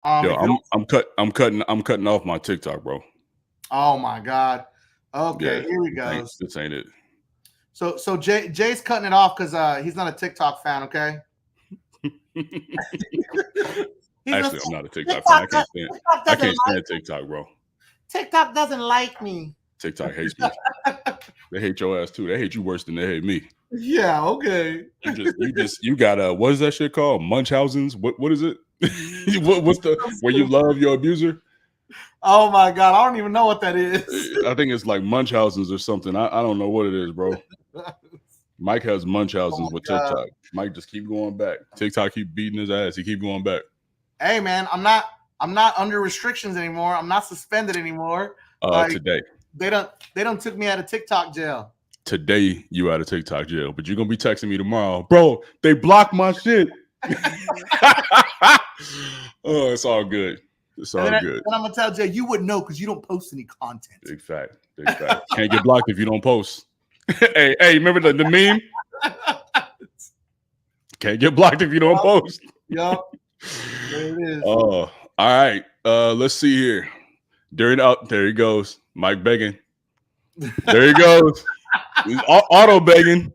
Yo, If you don't, I'm cutting off my TikTok, bro. oh my God. Okay, Yeah, here we go. this ain't it. So Jay's cutting it off because he's not a TikTok fan. Okay. He's a, Actually, I'm not a TikTok fan. TikTok, TikTok I doesn't can't like stand TikTok, bro. TikTok doesn't like me. TikTok hates me. They hate your ass too. They hate you worse than they hate me. Yeah. Okay. You got what is that shit called? Munchausen's? What is it? What's the where you love your abuser? Oh my God, I don't even know what that is. I think it's like Munchausen's or something. I don't know what it is, bro. Mike has Munchausen's with God. TikTok. Mike just keep going back. TikTok keep beating his ass. He keep going back. Hey man, I'm not under restrictions anymore. I'm not suspended anymore. Today. They don't took me out of TikTok jail. Today you out of TikTok jail, but you're gonna be texting me tomorrow, bro. They blocked my shit. Oh, it's all good. It's all good. And I'm gonna tell Jay, you wouldn't know because you don't post any content. Big fact. Big fact. Can't get blocked if you don't post. hey, remember the meme? Can't get blocked if you don't post. Yup. There it is. Oh, all right. Let's see here. There he goes. Mike begging. There he goes. He's auto begging.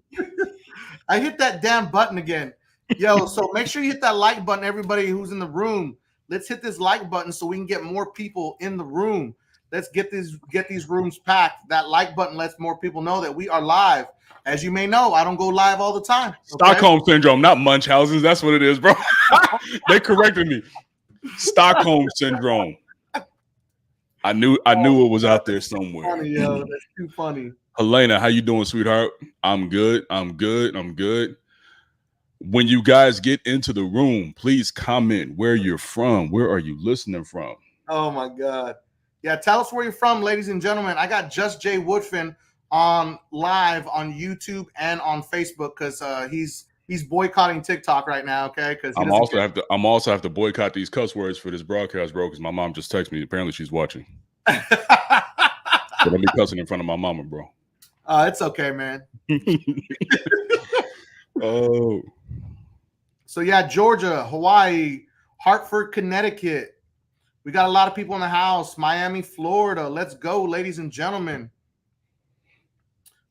I hit that damn button again. Yo, so make sure you hit that like button, everybody who's in the room. Let's hit this like button so we can get more people in the room. Let's get these rooms packed. That like button lets more people know that we are live. As you may know, I don't go live all the time. Okay? Stockholm syndrome, not Munchausen's. That's what it is, bro. They corrected me. Stockholm syndrome. I knew it was out there somewhere. Funny, yo. That's too funny. Helena, how you doing, sweetheart? I'm good. When you guys get into the room, please comment where you're from. Where are you listening from? Oh my God. Yeah, tell us where you're from, ladies and gentlemen. I got Just Jay Woodfin on live on YouTube and on Facebook because he's boycotting TikTok right now. Okay, because I'm also have to boycott these cuss words for this broadcast, bro. Because my mom just texted me. Apparently, she's watching. But I'll be cussing in front of my mama, bro. It's okay, man. Oh. So yeah, Georgia, Hawaii, Hartford, Connecticut. We got a lot of people in the house. Miami, Florida. Let's go, ladies and gentlemen.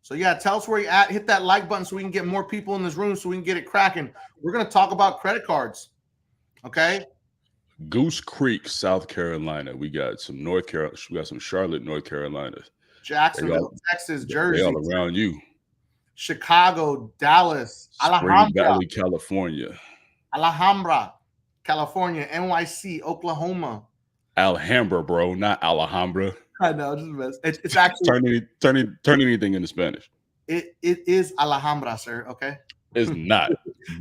So yeah, tell us where you're at. Hit that like button so we can get more people in this room so we can get it cracking. We're going to talk about credit cards. Okay? Goose Creek, South Carolina. We got some North Carolina. We got some Charlotte, North Carolina. Jacksonville, Texas, Jersey. They all around you. Chicago, Dallas, Spring Valley, California. Alhambra, California, NYC, Oklahoma. Alhambra, bro, not Alhambra. I know, just a mess. It's actually turn anything into Spanish. It is Alhambra, sir. Okay, it's not.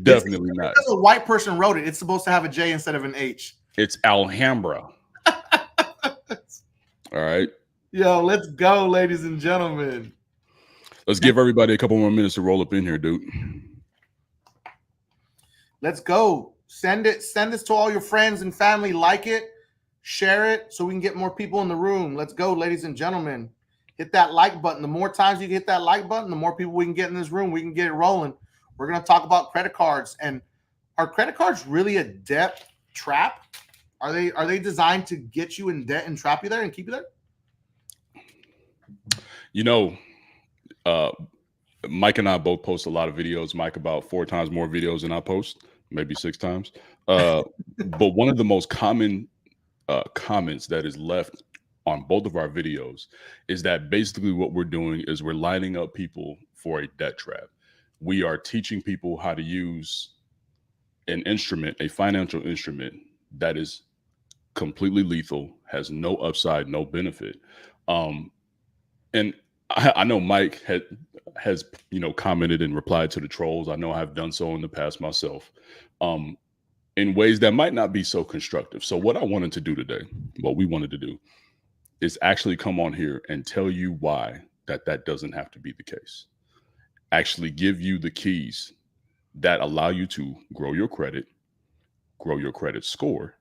Definitely not. Because a white person wrote it. It's supposed to have a J instead of an H. It's Alhambra. All right. Yo, let's go, ladies and gentlemen. Let's give everybody a couple more minutes to roll up in here, dude. Let's go. Send this to all your friends and family. Like it, share it, so we can get more people in the room. Let's go, ladies and gentlemen. Hit that like button. The more times you hit that like button, the more people we can get in this room. We can get it rolling. We're going to talk about credit cards. And are credit cards really a debt trap? Are they designed to get you in debt and trap you there and keep you there? You know, Mike and I both post a lot of videos. Mike about 4 times more videos than I post, maybe 6 times. But one of the most common comments that is left on both of our videos is that basically what we're doing is we're lining up people for a debt trap. We are teaching people how to use an instrument, a financial instrument that is completely lethal, has no upside, no benefit. And I know Mike has commented and replied to the trolls. I know I've done so in the past myself, in ways that might not be so constructive. So what we wanted to do is actually come on here and tell you why that doesn't have to be the case. Actually give you the keys that allow you to grow your credit score,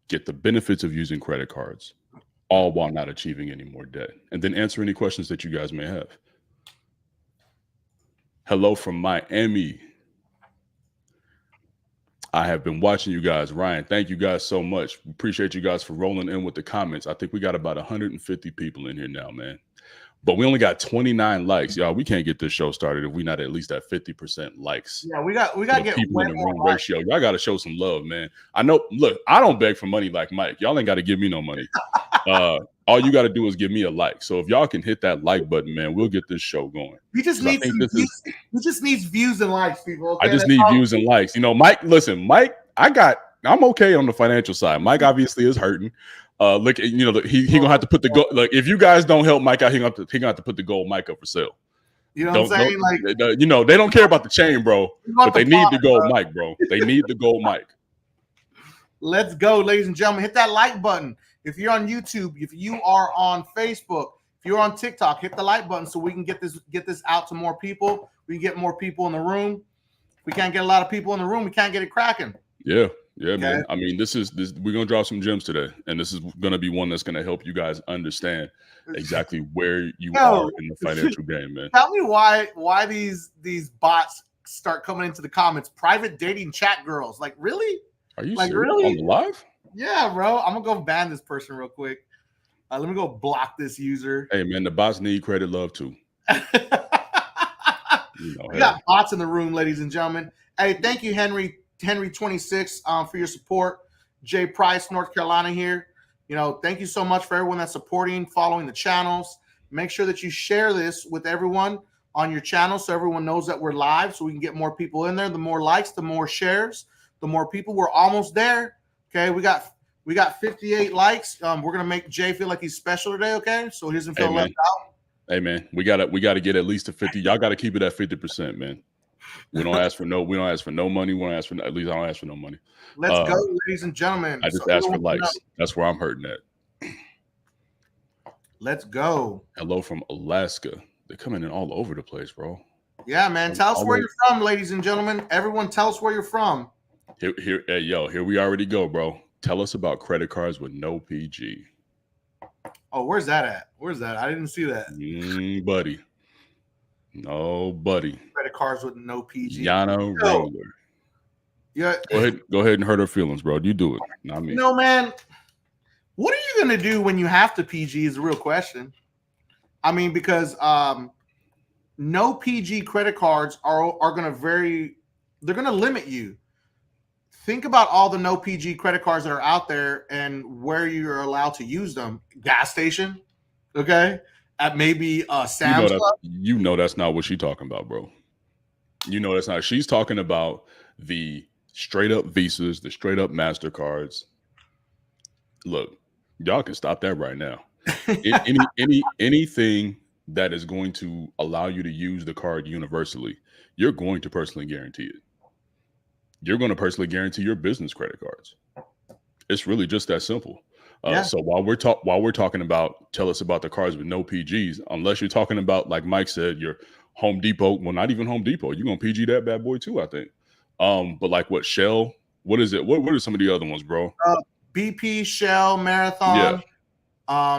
get the benefits of using credit cards, all while not achieving any more debt, and then answer any questions that you guys may have. Hello from Miami. I have been watching you guys. Ryan, thank you guys so much. Appreciate you guys for rolling in with the comments. I think we got about 150 people in here now, man. But we only got 29 likes. Y'all, we can't get this show started if we're not at least at 50% likes. Yeah, we got to get people way in the more room likes. ratio. Y'all got to show some love, man. I know, look, I don't beg for money like Mike. Y'all ain't got to give me no money. All you got to do is give me a like. So if y'all can hit that like button, man, we'll get this show going. We just need some views. We just need views and likes, people. Okay? I just need views and likes. You know, Mike, listen, Mike, I'm okay on the financial side. Mike obviously is hurting. Look, you know, he gonna have to put the goal. Like, if you guys don't help Mike out, he gonna have to put the gold mic up for sale. You know what I'm saying? Like, you know, they don't care about the chain, bro, but they need the gold mic, bro. They need the gold mic. Let's go, ladies and gentlemen. Hit that like button. If you're on YouTube, if you are on Facebook, if you're on TikTok, hit the like button so we can get this out to more people. We can get more people in the room. If we can't get a lot of people in the room, we can't get it cracking. Yeah, okay. Man. I mean, this we're gonna drop some gems today, and this is gonna be one that's gonna help you guys understand exactly where you are in the financial game, man. Tell me why these bots start coming into the comments. Private dating chat girls, like, really? Are you like serious? really on the live? Yeah, bro. I'm gonna go ban this person real quick. Let me go block this user. Hey, man, the bots need credit love too. We got bots in the room, ladies and gentlemen. Hey, thank you, Henry 26, for your support. Jay Price, North Carolina here. You know, thank you so much for everyone that's supporting, following the channels. Make sure that you share this with everyone on your channel so everyone knows that we're live, so we can get more people in there. The more likes, the more shares, the more people. We're almost there. Okay, we got 58 likes. We're gonna make Jay feel like he's special today. Okay, so he doesn't feel left out. Hey, man, we gotta get at least a 50. Y'all gotta keep it at 50%, man. We don't ask for no money. We don't ask for at least I don't ask for no money. Let's go, ladies and gentlemen. I just ask for likes. That's where I'm hurting at. Let's go. Hello from Alaska. They're coming in all over the place, bro. Yeah, man. Tell us where you're from, ladies and gentlemen. Everyone, tell us where you're from. Here we already go, bro. Tell us about credit cards with no PG. Oh, where's that at? Where's that? I didn't see that. Buddy. No, buddy. Credit cards with no PG. Yana Roller. Yeah. Go ahead and hurt her feelings, bro. You do it. Not me. No, man. What are you gonna do when you have to PG is the real question. I mean, because no PG credit cards are gonna limit you. Think about all the no PG credit cards that are out there and where you're allowed to use them. Gas station, okay? At maybe Sam's Club. You know that's not what she's talking about, bro. You know that's not. She's talking about the straight up Visas, the straight up MasterCards. Look, y'all can stop that right now. Anything that is going to allow you to use the card universally, you're going to personally guarantee it. You're going to personally guarantee your business credit cards. It's really just that simple. So while we're talking about, tell us about the cards with no PGs, unless you're talking about, like Mike said, your Home Depot, well, not even Home Depot, you're going to PG that bad boy too, I think. But like what, Shell, what is it? What are some of the other ones, bro? BP, Shell, Marathon,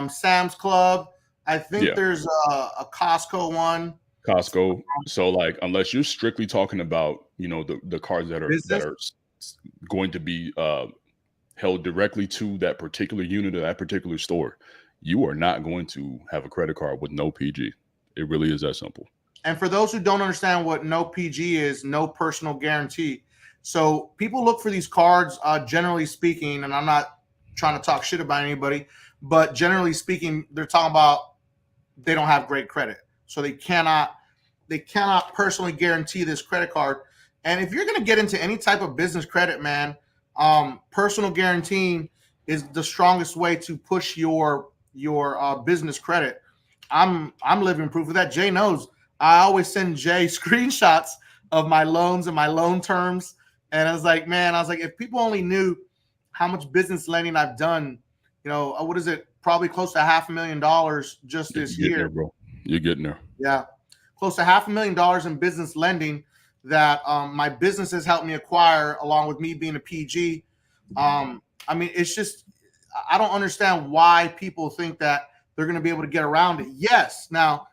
Sam's Club. I think there's a Costco one. Costco. So like, unless you're strictly talking about, you know, the cards that are going to be held directly to that particular unit or that particular store, you are not going to have a credit card with no PG. It really is that simple. And for those who don't understand what no PG is, no personal guarantee. So people look for these cards, generally speaking, and I'm not trying to talk shit about anybody, but generally speaking, they're talking about they don't have great credit. So they cannot personally guarantee this credit card. And if you're going to get into any type of business credit, man, personal guaranteeing is the strongest way to push your business credit. I'm living proof of that. Jay knows. I always send Jay screenshots of my loans and my loan terms. And I was like, if people only knew how much business lending I've done, you know, what is it? Probably close to $500,000 just this year. There, bro. You're getting there. Yeah. Close to $500,000 in business lending that my business has helped me acquire, along with me being a PG. I mean, it's just, I don't understand why people think that they're going to be able to get around it. Yes. Now,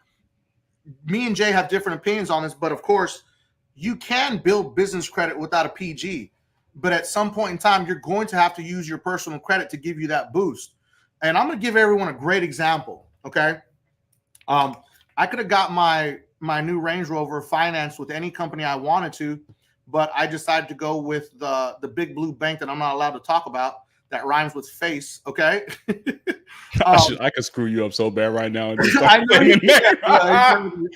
me and Jay have different opinions on this, but of course, you can build business credit without a PG. but at some point in time, you're going to have to use your personal credit to give you that boost. And I'm going to give everyone a great example. Okay. I could have got my new Range Rover financed with any company I wanted to, but I decided to go with the big blue bank that I'm not allowed to talk about that rhymes with face. Okay. I could screw you up so bad right now. And just I know you can.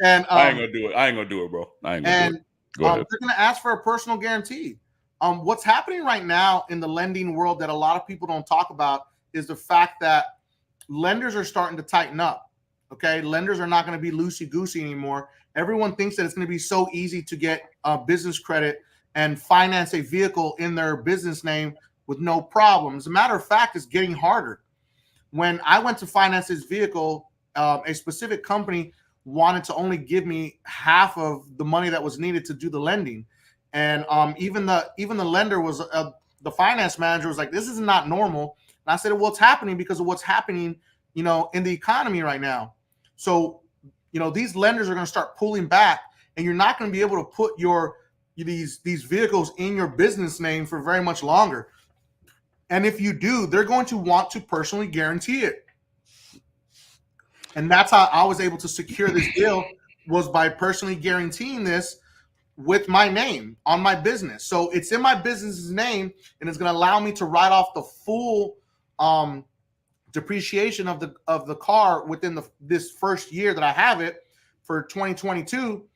And I ain't gonna do it. I ain't gonna do it, bro. I ain't gonna do it. Go ahead. They're gonna ask for a personal guarantee. What's happening right now in the lending world that a lot of people don't talk about is the fact that lenders are starting to tighten up. Okay, lenders are not going to be loosey-goosey anymore. Everyone thinks that it's going to be so easy to get business credit and finance a vehicle in their business name with no problem. As a matter of fact, it's getting harder. When I went to finance this vehicle, a specific company wanted to only give me half of the money that was needed to do the lending, and even the lender was the finance manager was like, "This is not normal." And I said, "Well, it's happening because of what's happening, in the economy right now." So, these lenders are going to start pulling back, and you're not going to be able to put these vehicles in your business name for very much longer. And if you do, they're going to want to personally guarantee it. And that's how I was able to secure this deal, was by personally guaranteeing this with my name on my business. So it's in my business's name, and it's going to allow me to write off the full depreciation of the car within this first year that I have it for 2022.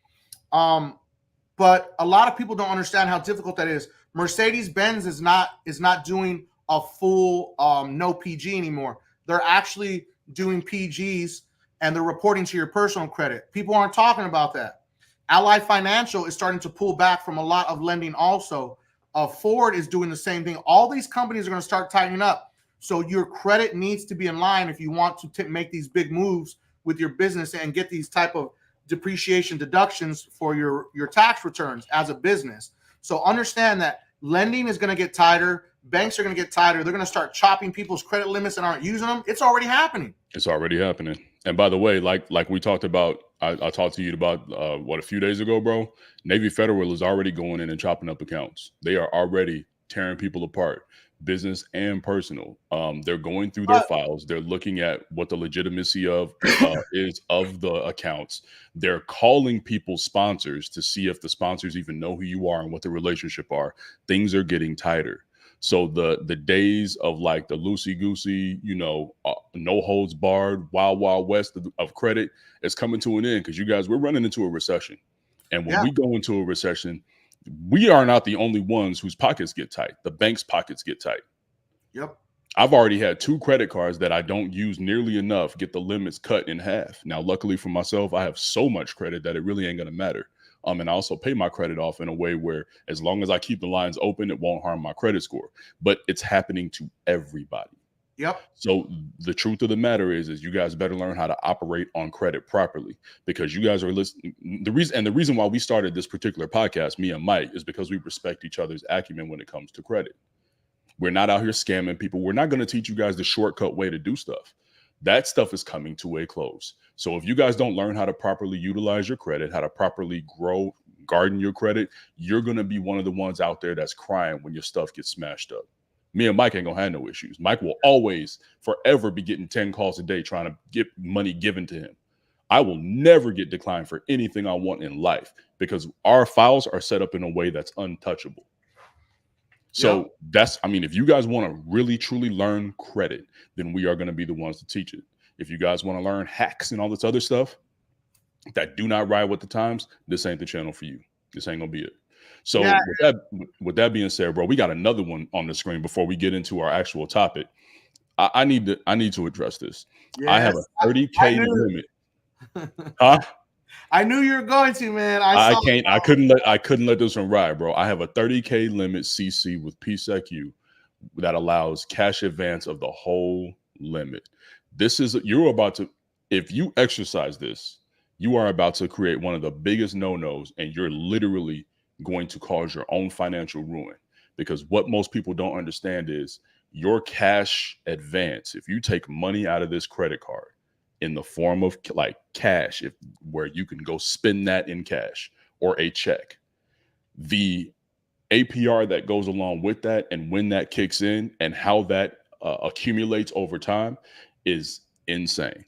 But a lot of people don't understand how difficult that is. Mercedes-Benz is not doing a full no PG anymore. They're actually doing PGs, and they're reporting to your personal credit. People aren't talking about that. Ally Financial is starting to pull back from a lot of lending also. Ford is doing the same thing. All these companies are going to start tightening up. So your credit needs to be in line if you want to make these big moves with your business and get these type of depreciation deductions for your tax returns as a business. So understand that lending is going to get tighter. Banks are going to get tighter. They're going to start chopping people's credit limits and aren't using them. It's already happening. It's already happening. And by the way, like we talked about, I talked to you about a few days ago, bro. Navy Federal is already going in and chopping up accounts. They are already tearing people apart, business and personal. They're going through their files. They're looking at what the legitimacy of is of the accounts. They're calling people sponsors to see if the sponsors even know who you are and what the relationship are. Things are getting tighter. So the days of like the loosey-goosey, no holds barred, wild west of credit is coming to an end, because you guys, we're running into a recession. And when we go into a recession, we are not the only ones whose pockets get tight. The bank's pockets get tight. Yep. I've already had 2 credit cards that I don't use nearly enough get the limits cut in half. Now, luckily for myself, I have so much credit that it really ain't going to matter. And I also pay my credit off in a way where, as long as I keep the lines open, it won't harm my credit score. But it's happening to everybody. Yep. So the truth of the matter is you guys better learn how to operate on credit properly, because you guys are listening. The reason why we started this particular podcast, me and Mike, is because we respect each other's acumen when it comes to credit. We're not out here scamming people. We're not going to teach you guys the shortcut way to do stuff. That stuff is coming to a close. So if you guys don't learn how to properly utilize your credit, how to properly garden your credit, you're going to be one of the ones out there that's crying when your stuff gets smashed up. Me and Mike ain't going to have no issues. Mike will always, forever be getting 10 calls a day trying to get money given to him. I will never get declined for anything I want in life, because our files are set up in a way that's untouchable. So if you guys want to really, truly learn credit, then we are going to be the ones to teach it. If you guys want to learn hacks and all this other stuff that do not ride with the times, this ain't the channel for you. This ain't going to be it. So with that being said, bro, we got another one on the screen before we get into our actual topic. I need to address this. Yes. I have a 30K limit. Huh? I knew you were going to, man. I couldn't let this one ride, bro. I have a 30K limit CC with PSECU that allows cash advance of the whole limit. If you exercise this, you are about to create one of the biggest no-nos, and you're literally going to cause your own financial ruin. Because what most people don't understand is your cash advance, if you take money out of this credit card in the form of like cash, where you can go spend that in cash or a check, the APR that goes along with that, and when that kicks in, and how that accumulates over time is insane.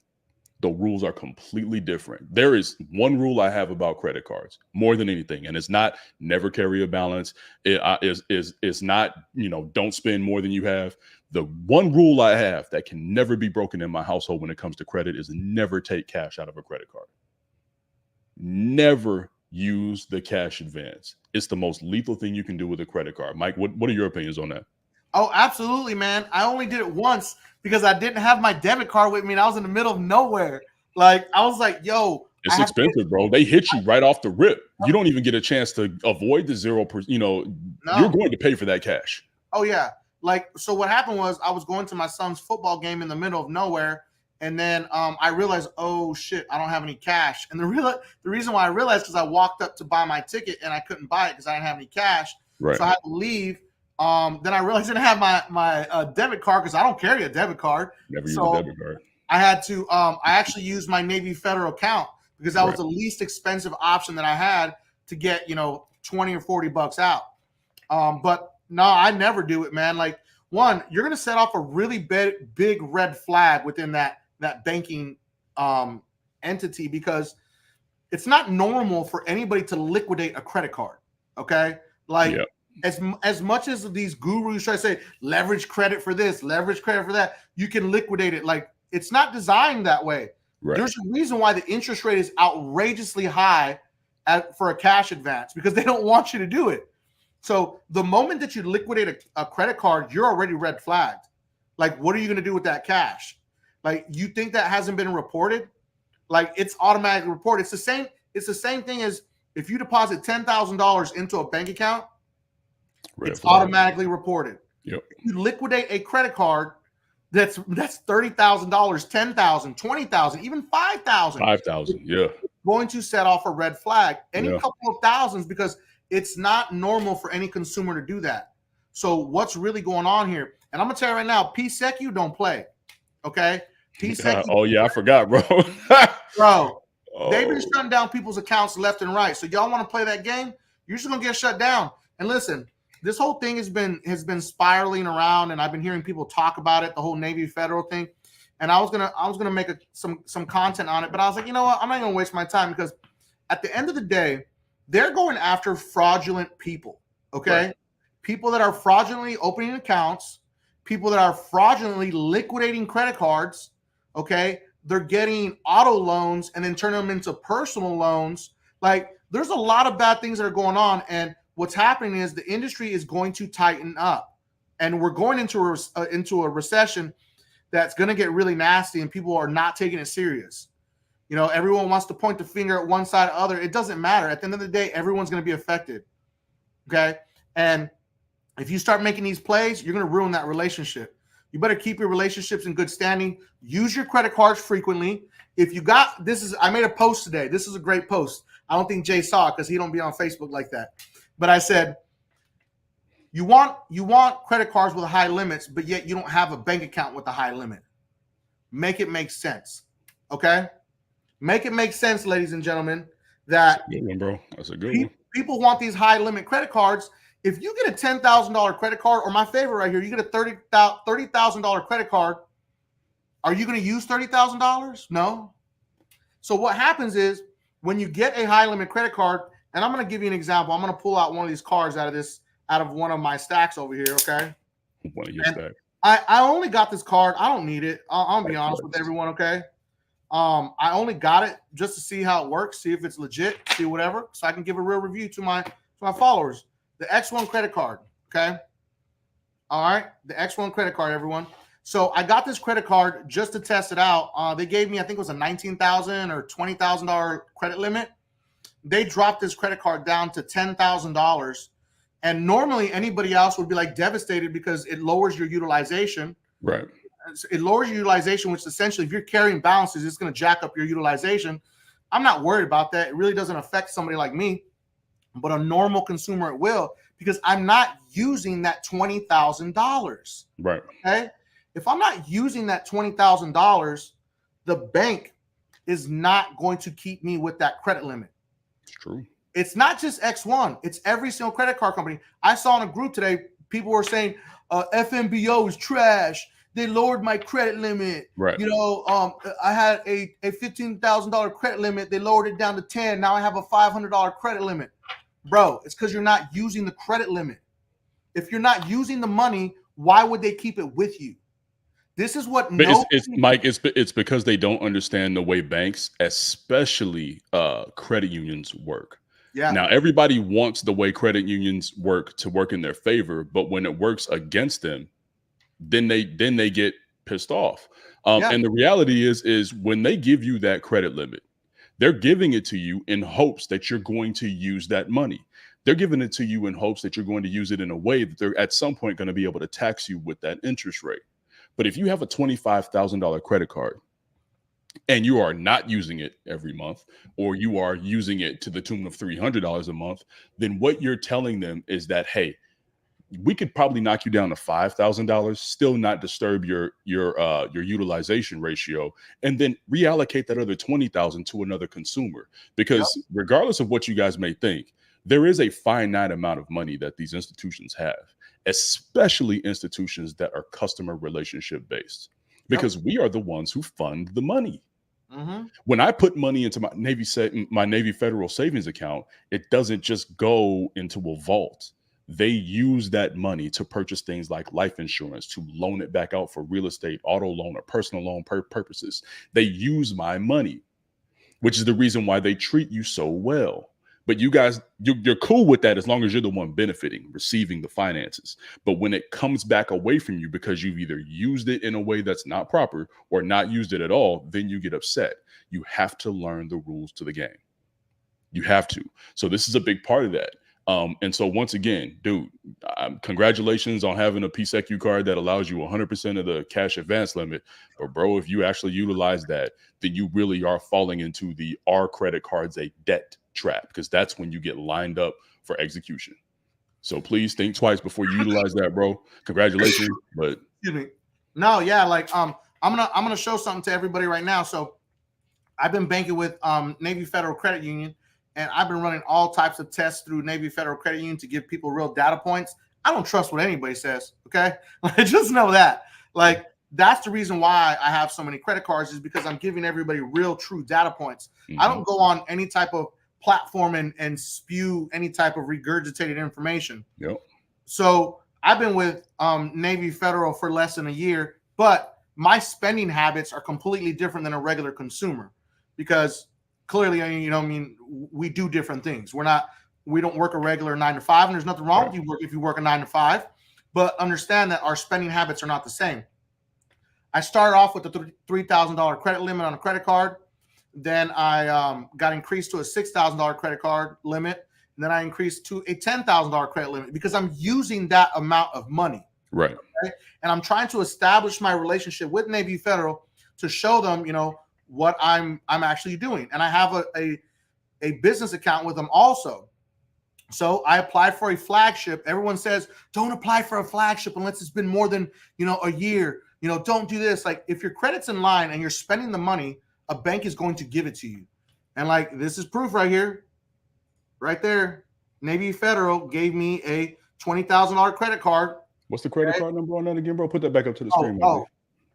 The rules are completely different. There is one rule I have about credit cards more than anything, and it's not never carry a balance. It's not, don't spend more than you have. The one rule I have that can never be broken in my household when it comes to credit is never take cash out of a credit card. Never use the cash advance. It's the most lethal thing you can do with a credit card. Mike, what are your opinions on that? Oh, absolutely, man. I only did it once because I didn't have my debit card with me and I was in the middle of nowhere. Like, I was like, yo, it's expensive, bro. They hit you right off the rip. You don't even get a chance to avoid the 0%. You're going to pay for that cash. Oh, yeah. Like, so what happened was I was going to my son's football game in the middle of nowhere. And then I realized, oh, shit, I don't have any cash. And the reason why I realized is I walked up to buy my ticket and I couldn't buy it because I didn't have any cash. Right. So I had to leave. Then I realized I didn't have my debit card because I don't carry a debit card. Never use a debit card. I had to. I actually used my Navy Federal account because that was the least expensive option that I had to get, $20 or $40 out. But no, I never do it, man. Like, one, you're gonna set off a really big red flag within that banking entity because it's not normal for anybody to liquidate a credit card. Okay, like. Yep. As much as these gurus try to say leverage credit for this, leverage credit for that, you can liquidate it. Like, it's not designed that way. Right. There's a reason why the interest rate is outrageously high for a cash advance because they don't want you to do it. So the moment that you liquidate a credit card, you're already red flagged. Like, what are you going to do with that cash? Like, you think that hasn't been reported? Like, it's automatically reported. It's the same thing as if you deposit $10,000 into a bank account. It's automatically reported. Yep. If you liquidate a credit card that's $30,000, $10,000, $20,000, even $5,000. $5,000, yeah. Going to set off a red flag. Any couple of thousands because it's not normal for any consumer to do that. So what's really going on here? And I'm gonna tell you right now, PSECU don't play. Okay. PSECU. Oh yeah, I forgot, bro. Bro, they've been shutting down people's accounts left and right. So y'all want to play that game? You're just gonna get shut down. And listen. This whole thing has been spiraling around, and I've been hearing people talk about it, the whole Navy Federal thing. And I was gonna make some content on it, but I was like, you know what? I'm not gonna waste my time because at the end of the day, they're going after fraudulent people. Okay, right. People that are fraudulently opening accounts, people that are fraudulently liquidating credit cards. Okay, they're getting auto loans and then turning them into personal loans. Like, there's a lot of bad things that are going on, and what's happening is the industry is going to tighten up, and we're going into a recession that's going to get really nasty, and people are not taking it serious. Everyone wants to point the finger at one side or other. It doesn't matter. At the end of the day, everyone's going to be affected. Okay, and if you start making these plays, you're going to ruin that relationship. You better keep your relationships in good standing. Use your credit cards frequently. If you got I made a post today. This is a great post. I don't think Jay saw it because he don't be on Facebook like that. But I said, you want credit cards with high limits, but yet you don't have a bank account with a high limit. Make it make sense. Okay? Make it make sense, ladies and gentlemen, that that's a good one, bro. That's a good one. People want these high limit credit cards. If you get a $10,000 credit card, or my favorite right here, you get a $30,000 credit card, are you going to use $30,000? No. So what happens is when you get a high limit credit card, and I'm going to give you an example. I'm going to pull out one of these cards out of one of my stacks over here, okay? One of your stacks. I only got this card. I don't need it. I'll be honest with everyone, okay? I only got it just to see how it works, see if it's legit, see whatever, so I can give a real review to my followers. The X1 credit card, okay? All right, the X1 credit card, everyone. So I got this credit card just to test it out. They gave me, I think it was a $19,000 or $20,000 credit limit. They dropped this credit card down to $10,000. And normally anybody else would be like devastated because it lowers your utilization. Right. It lowers your utilization, which essentially if you're carrying balances, it's going to jack up your utilization. I'm not worried about that. It really doesn't affect somebody like me, but a normal consumer it will because I'm not using that $20,000. Right. Okay. If I'm not using that $20,000, the bank is not going to keep me with that credit limit. It's true. It's not just X1. It's every single credit card company. I saw in a group today, people were saying FMBO is trash. They lowered my credit limit. Right. You know, I had a $15,000 credit limit. They lowered it down to 10. Now I have a $500 credit limit. Bro, it's because you're not using the credit limit. If you're not using the money, why would they keep it with you? This is what it's Mike. It's because they don't understand the way banks, especially credit unions, work. Yeah. Now everybody wants the way credit unions work to work in their favor, but when it works against them, then they get pissed off. And the reality is when they give you that credit limit, they're giving it to you in hopes that you're going to use that money. They're giving it to you in hopes that you're going to use it in a way that they're at some point going to be able to tax you with that interest rate. But if you have a $25,000 credit card and you are not using it every month, or you are using it to the tune of $300 a month, then what you're telling them is that, hey, we could probably knock you down to $5,000, still not disturb your utilization ratio, and then reallocate that other $20,000 to another consumer. Because regardless of what you guys may think, there is a finite amount of money that these institutions have, especially institutions that are customer relationship based, because we are the ones who fund the money. When I put money into my Navy Federal savings account, it doesn't just go into a vault. They use that money to purchase things like life insurance, to loan it back out for real estate, auto loan, or personal loan purposes. They use my money, which is the reason why they treat you so well. But you guys, you're cool with that as long as you're the one benefiting, receiving the finances. But when it comes back away from you because you've either used it in a way that's not proper or not used it at all, then you get upset. You have to learn the rules to the game. You have to. So this is a big part of that. And so once again, dude, congratulations on having a PSECU card that allows you 100% of the cash advance limit. But bro, if you actually utilize that, then you really are falling into the "are credit cards a debt" trap, because that's when you get lined up for execution. So please think twice before you utilize that, bro. Congratulations. But excuse me. No, yeah, like I'm gonna show something to everybody right now. So I've been banking with Navy Federal Credit Union. And I've been running all types of tests through Navy Federal Credit Union to give people real data points. I don't trust what anybody says, okay? Just know that. Like, that's the reason why I have so many credit cards, is because I'm giving everybody real, true data points. I don't go on any type of platform and spew any type of regurgitated information. So I've been with Navy Federal for less than a year, but my spending habits are completely different than a regular consumer, because clearly, you know, I mean, we do different things. We don't work a regular 9 to 5, and there's nothing wrong with if you work a 9 to 5, but understand that our spending habits are not the same. I started off with a $3,000 credit limit on a credit card. Then I got increased to a $6,000 credit card limit. And then I increased to a $10,000 credit limit, because I'm using that amount of money. Right. Okay? And I'm trying to establish my relationship with Navy Federal to show them, you know, what I'm actually doing. And I have a business account with them also. So I applied for a flagship. Everyone says, don't apply for a flagship unless it's been more than, you know, a year. You know, don't do this. Like, if your credit's in line and you're spending the money, a bank is going to give it to you. And like, this is proof right here, right there. Navy Federal gave me a $20,000 credrit card. What's the credit card number on that again, bro? Put that back up to the screen.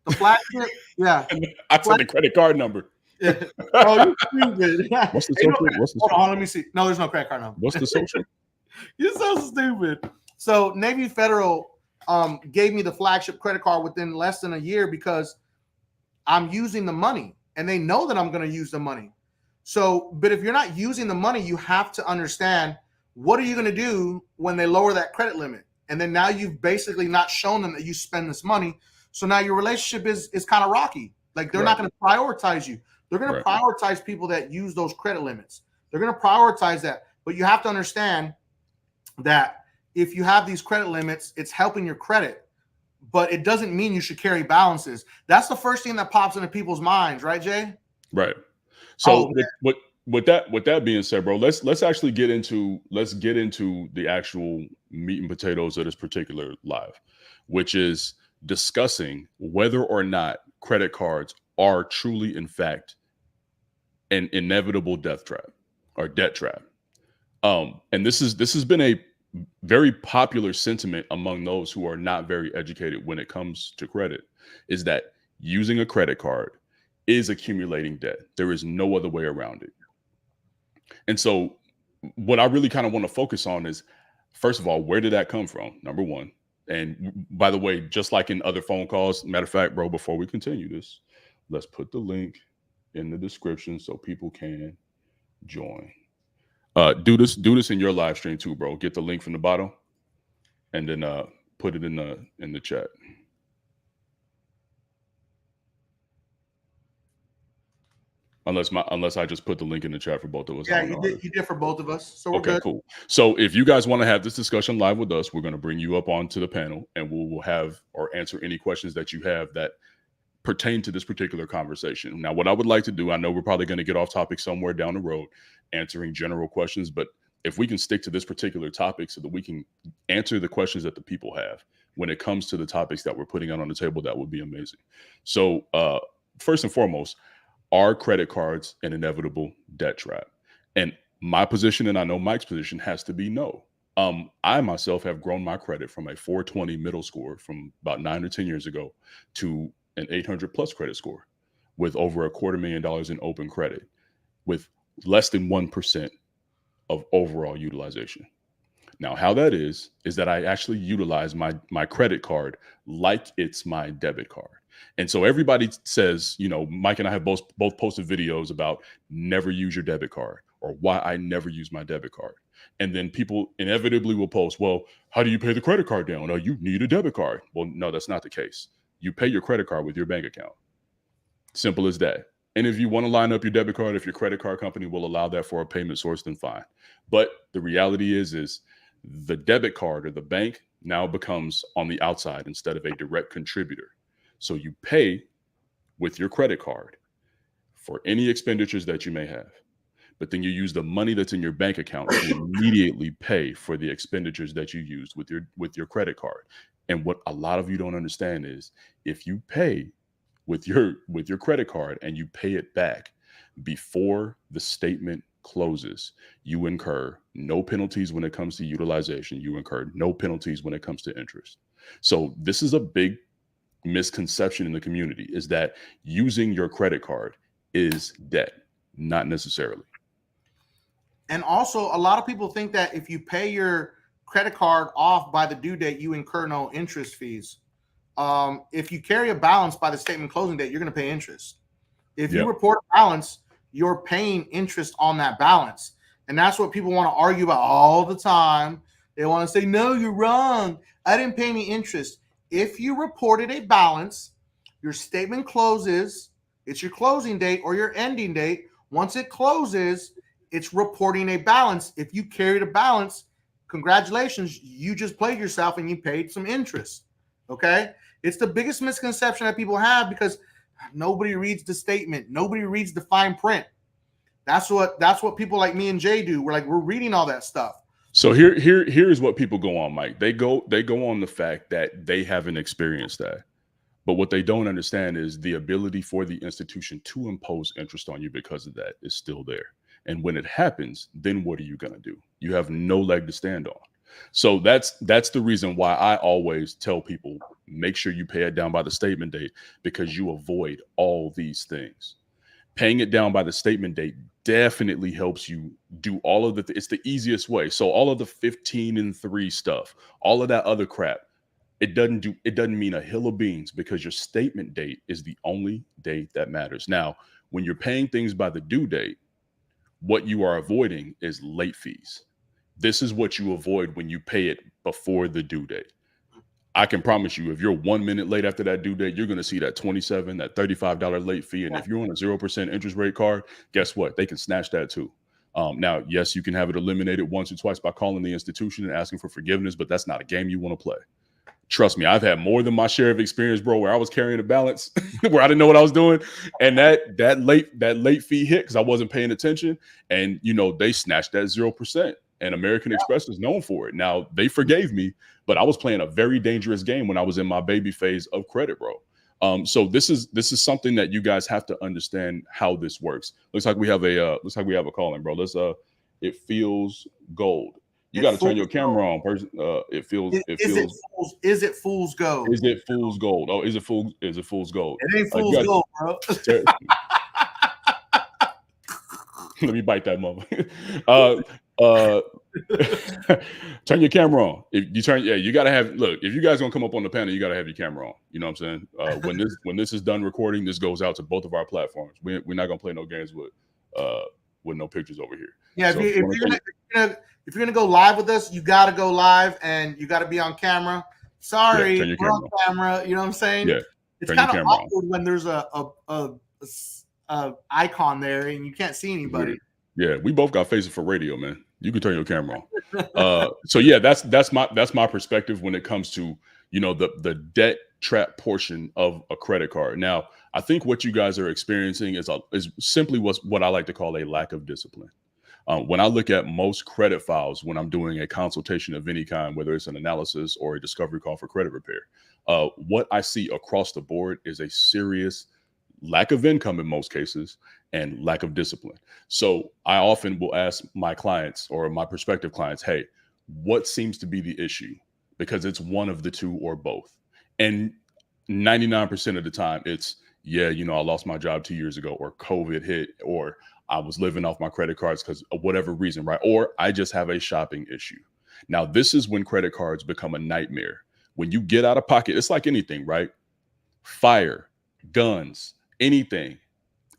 The flagship, yeah. I said the credit card number. Oh, you stupid. What's the social? Hold on, let me see. No, there's no credit card number. What's the social? You're so stupid. So Navy Federal gave me the flagship credit card within less than a year, because I'm using the money, and they know that I'm going to use the money. So, but if you're not using the money, you have to understand, what are you going to do when they lower that credit limit? And then now you've basically not shown them that you spend this money. So now your relationship is kind of rocky. Like, they're not going to prioritize you. They're going to prioritize people that use those credit limits. They're going to prioritize that. But you have to understand that if you have these credit limits, it's helping your credit, but it doesn't mean you should carry balances. That's the first thing that pops into people's minds, right, Jay? Right. So with that being said, bro, let's actually get into the actual meat and potatoes of this particular live, which is discussing whether or not credit cards are truly, in fact, an inevitable death trap or debt trap. And this has been a very popular sentiment among those who are not very educated when it comes to credit, is that using a credit card is accumulating debt. There is no other way around it. And so what I really kind of want to focus on is, first of all, where did that come from? Number one. And by the way, just like in other phone calls, matter of fact, bro, before we continue this, let's put the link in the description so people can join. Do this in your live stream too, bro. Get the link from the bottom and then put it in the chat. Unless I just put the link in the chat for both of us. Yeah, you did for both of us. So we're okay, good. Cool. So if you guys want to have this discussion live with us, we're going to bring you up onto the panel and we'll have or answer any questions that you have that pertain to this particular conversation. Now, what I would like to do, I know we're probably going to get off topic somewhere down the road, answering general questions, but if we can stick to this particular topic so that we can answer the questions that the people have when it comes to the topics that we're putting out on the table, that would be amazing. So first and foremost, are credit cards an inevitable debt trap? And my position, and I know Mike's position, has to be no. I myself have grown my credit from a 420 middle score from about 9 or 10 years ago to an 800 plus credit score with over $250,000 in open credit with less than 1% of overall utilization. Now, how that is that I actually utilize my credit card like it's my debit card. And so everybody says, Mike and I have both posted videos about never use your debit card or why I never use my debit card. And then people inevitably will post, well, how do you pay the credit card down? Oh, you need a debit card. Well, no, that's not the case. You pay your credit card with your bank account. Simple as that. And if you want to line up your debit card, if your credit card company will allow that for a payment source, then fine. But the reality is the debit card or the bank now becomes on the outside instead of a direct contributor. So you pay with your credit card for any expenditures that you may have, but then you use the money that's in your bank account to immediately pay for the expenditures that you used with your credit card. And what a lot of you don't understand is if you pay with your credit card and you pay it back before the statement closes, you incur no penalties when it comes to utilization. You incur no penalties when it comes to interest. So this is a big misconception in the community, is that using your credit card is debt. Not necessarily. And also, a lot of people think that if you pay your credit card off by the due date, you incur no interest fees. If you carry a balance by the statement closing date, you're going to pay interest. If you report a balance, you're paying interest on that balance. And that's what people want to argue about all the time. They want to say, no, you're wrong. I didn't pay any interest. If you reported a balance, your statement closes, it's your closing date or your ending date. Once it closes, it's reporting a balance. If you carried a balance, congratulations, you just played yourself and you paid some interest. Okay? It's the biggest misconception that people have because nobody reads the statement. Nobody reads the fine print. That's what people like me and Jay do. We're reading all that stuff. So here's what people go on, Mike. They go on the fact that they haven't experienced that. But what they don't understand is the ability for the institution to impose interest on you because of that is still there. And when it happens, then what are you going to do? You have no leg to stand on. So that's the reason why I always tell people, make sure you pay it down by the statement date, because you avoid all these things. Paying it down by the statement date definitely helps you do all of it's the easiest way. So all of the 15 and 3 stuff, all of that other crap, it doesn't mean a hill of beans, because your statement date is the only date that matters. Now, when you're paying things by the due date, what you are avoiding is late fees. This is what you avoid when you pay it before the due date. I can promise you, if you're 1 minute late after that due date, you're going to see that $27, that $35 late fee. And if you're on a 0% interest rate card, guess what? They can snatch that too. Now, yes, you can have it eliminated once or twice by calling the institution and asking for forgiveness, but that's not a game you want to play. Trust me, I've had more than my share of experience, bro, where I was carrying a balance where I didn't know what I was doing. And that late fee hit because I wasn't paying attention. And, they snatched that 0%. And American Express is known for it. Now, they forgave me, but I was playing a very dangerous game when I was in my baby phase of credit, bro. So this is something that you guys have to understand how this works. Looks like we have a call in, bro. Let's it feels gold. You It got to turn feels your camera on. Person, it feels. It feels. Is it fool's gold? Is it fool's gold? Oh, is it fool? Is it fool's gold? It ain't You fool's got gold, bro. let me bite that mother. Turn your camera on. If you turn, yeah, you gotta have. Look, if you guys gonna come up on the panel, you gotta have your camera on. You know what I'm saying? When this is done recording, this goes out to both of our platforms. We're not gonna play no games with no pictures over here. Yeah, So if you're gonna go live with us, you gotta go live and you gotta be on camera. Sorry, turn your we're on camera. You know what I'm saying? Yeah, it's kind of awkward when there's a icon there and you can't see anybody. Yeah, we both got faces for radio, man. You can turn your camera on. So yeah, that's my perspective when it comes to, you know, the debt trap portion of a credit card. Now, I think what you guys are experiencing is simply what I like to call a lack of discipline. When I look at most credit files, when I'm doing a consultation of any kind, whether it's an analysis or a discovery call for credit repair, what I see across the board is a serious lack of income in most cases and lack of discipline. So I often will ask my clients or my prospective clients, hey, what seems to be the issue? Because it's one of the two or both. And 99% of the time it's, yeah, you know, I lost my job 2 years ago, or COVID hit, or I was living off my credit cards because of whatever reason, right? Or I just have a shopping issue. Now, this is when credit cards become a nightmare. When you get out of pocket, it's like anything, right? Fire, guns, anything.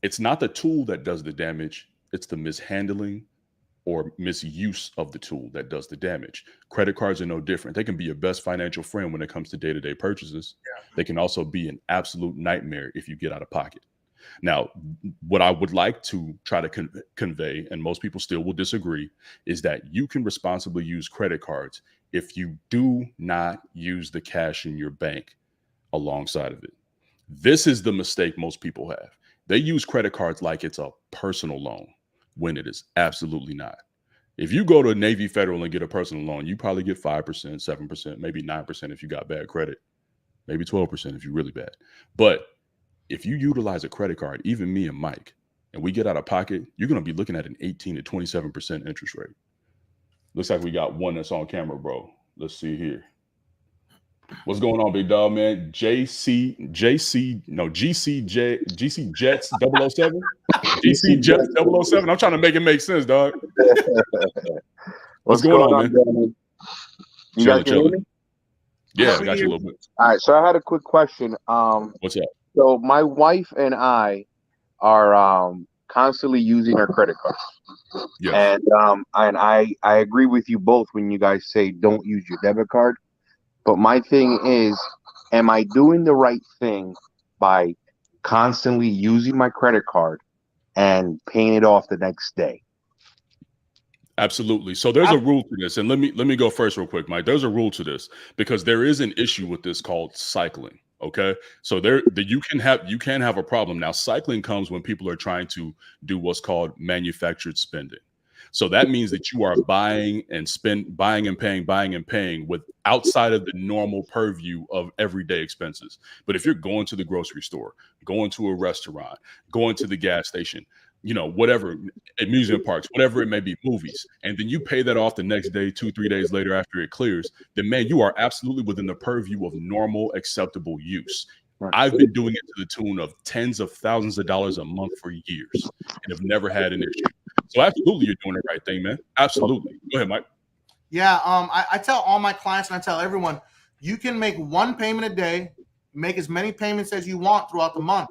It's not the tool that does the damage. It's the mishandling or misuse of the tool that does the damage. Credit cards are no different. They can be your best financial friend when it comes to day-to-day purchases. Yeah. They can also be an absolute nightmare if you get out of pocket. Now, what I would like to try to convey, and most people still will disagree, is that you can responsibly use credit cards if you do not use the cash in your bank alongside of it. This is the mistake most people have. They use credit cards like it's a personal loan when it is absolutely not. If you go to Navy Federal and get a personal loan, you probably get 5%, 7%, maybe 9% if you got bad credit, maybe 12% if you're really bad. But if you utilize a credit card, even me and Mike, and we get out of pocket, you're going to be looking at an 18 to 27% interest rate. Looks like we got one that's on camera, bro. Let's see here. What's going on, big dog, man? GC Jets 007? GC Jets 007? I'm trying to make it make sense, dog. What's going on, man? You guys can hear me? Yeah, I got you a little bit. All right, so I had a quick question. What's up? So my wife and I are constantly using our credit cards. Yeah. And I agree with you both when you guys say don't use your debit card. But my thing is, am I doing the right thing by constantly using my credit card and paying it off the next day? Absolutely. So there's a rule to this, and let me go first real quick, Mike. There's a rule to this because there is an issue with this called cycling. Okay, so you can have a problem. Now, cycling comes when people are trying to do what's called manufactured spending. So that means that you are buying and paying with outside of the normal purview of everyday expenses. But if you're going to the grocery store, going to a restaurant, going to the gas station, you know, whatever, amusement parks, whatever it may be, movies, and then you pay that off the next day, 2-3 days later after it clears, then man, you are absolutely within the purview of normal, acceptable use. Right. I've been doing it to the tune of tens of thousands of dollars a month for years and have never had an issue. So absolutely, you're doing the right thing, man. Absolutely. Go ahead, Mike. Yeah, I tell all my clients and I tell everyone, you can make one payment a day, make as many payments as you want throughout the month.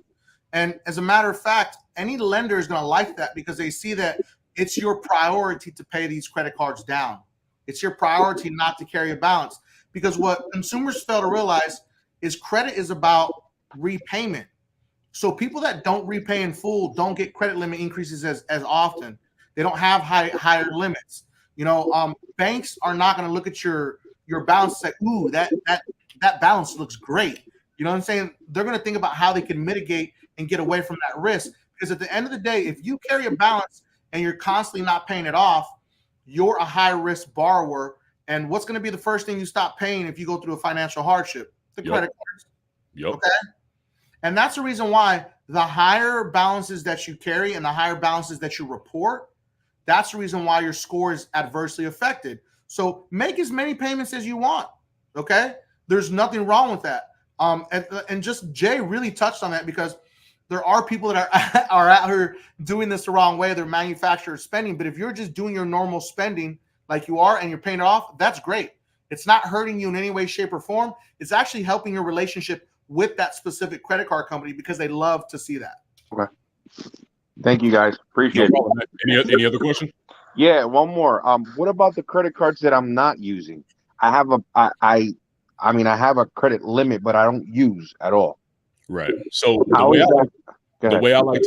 And as a matter of fact, any lender is going to like that because they see that it's your priority to pay these credit cards down. It's your priority not to carry a balance, because what consumers fail to realize is credit is about repayment. So people that don't repay in full don't get credit limit increases as often. They don't have higher limits. You know, banks are not going to look at your balance and say, ooh, that balance looks great. You know what I'm saying? They're going to think about how they can mitigate and get away from that risk. Because at the end of the day, if you carry a balance and you're constantly not paying it off, you're a high risk borrower. And what's going to be the first thing you stop paying if you go through a financial hardship? The credit cards. Yep. Okay. And that's the reason why the higher balances that you carry and the higher balances that you report, that's the reason why your score is adversely affected. So make as many payments as you want. Okay, there's nothing wrong with that. And just Jay really touched on that, because there are people that are out here doing this the wrong way. They're manufacturer spending. But if you're just doing your normal spending like you are and you're paying it off, that's great. It's not hurting you in any way, shape, or form. It's actually helping your relationship with that specific credit card company, because they love to see that. Okay. Thank you, guys. Appreciate it. Any other question? Yeah, one more. What about the credit cards that I'm not using? I have I have a credit limit, but I don't use at all. Right. So the way I like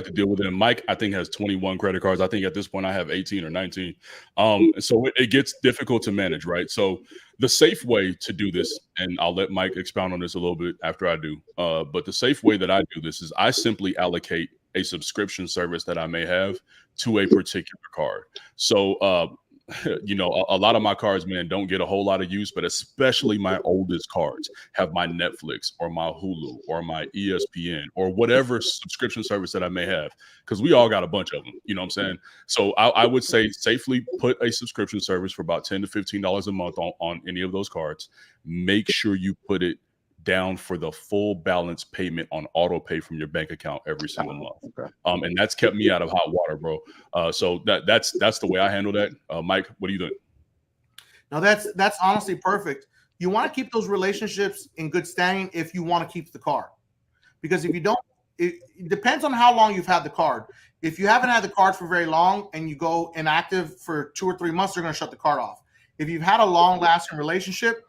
to deal with it, and Mike, I think, has 21 credit cards. I think at this point I have 18 or 19. So it gets difficult to manage, right? So the safe way to do this, and I'll let Mike expound on this a little bit after I do, but the safe way that I do this is I simply allocate a subscription service that I may have to a particular card. So you know, a lot of my cards, man, don't get a whole lot of use, but especially my oldest cards have my Netflix or my Hulu or my ESPN or whatever subscription service that I may have, because we all got a bunch of them. You know what I'm saying? So I would say safely put a subscription service for about $10 to $15 a month on any of those cards. Make sure you put it down for the full balance payment on auto pay from your bank account every single month. Okay. And that's kept me out of hot water, bro. So that's the way I handle that. Mike, what do you think? Now that's honestly perfect. You want to keep those relationships in good standing if you want to keep the card, because if you don't, it depends on how long you've had the card. If you haven't had the card for very long and you go inactive for 2 or 3 months, they're going to shut the card off. If you've had a long lasting relationship,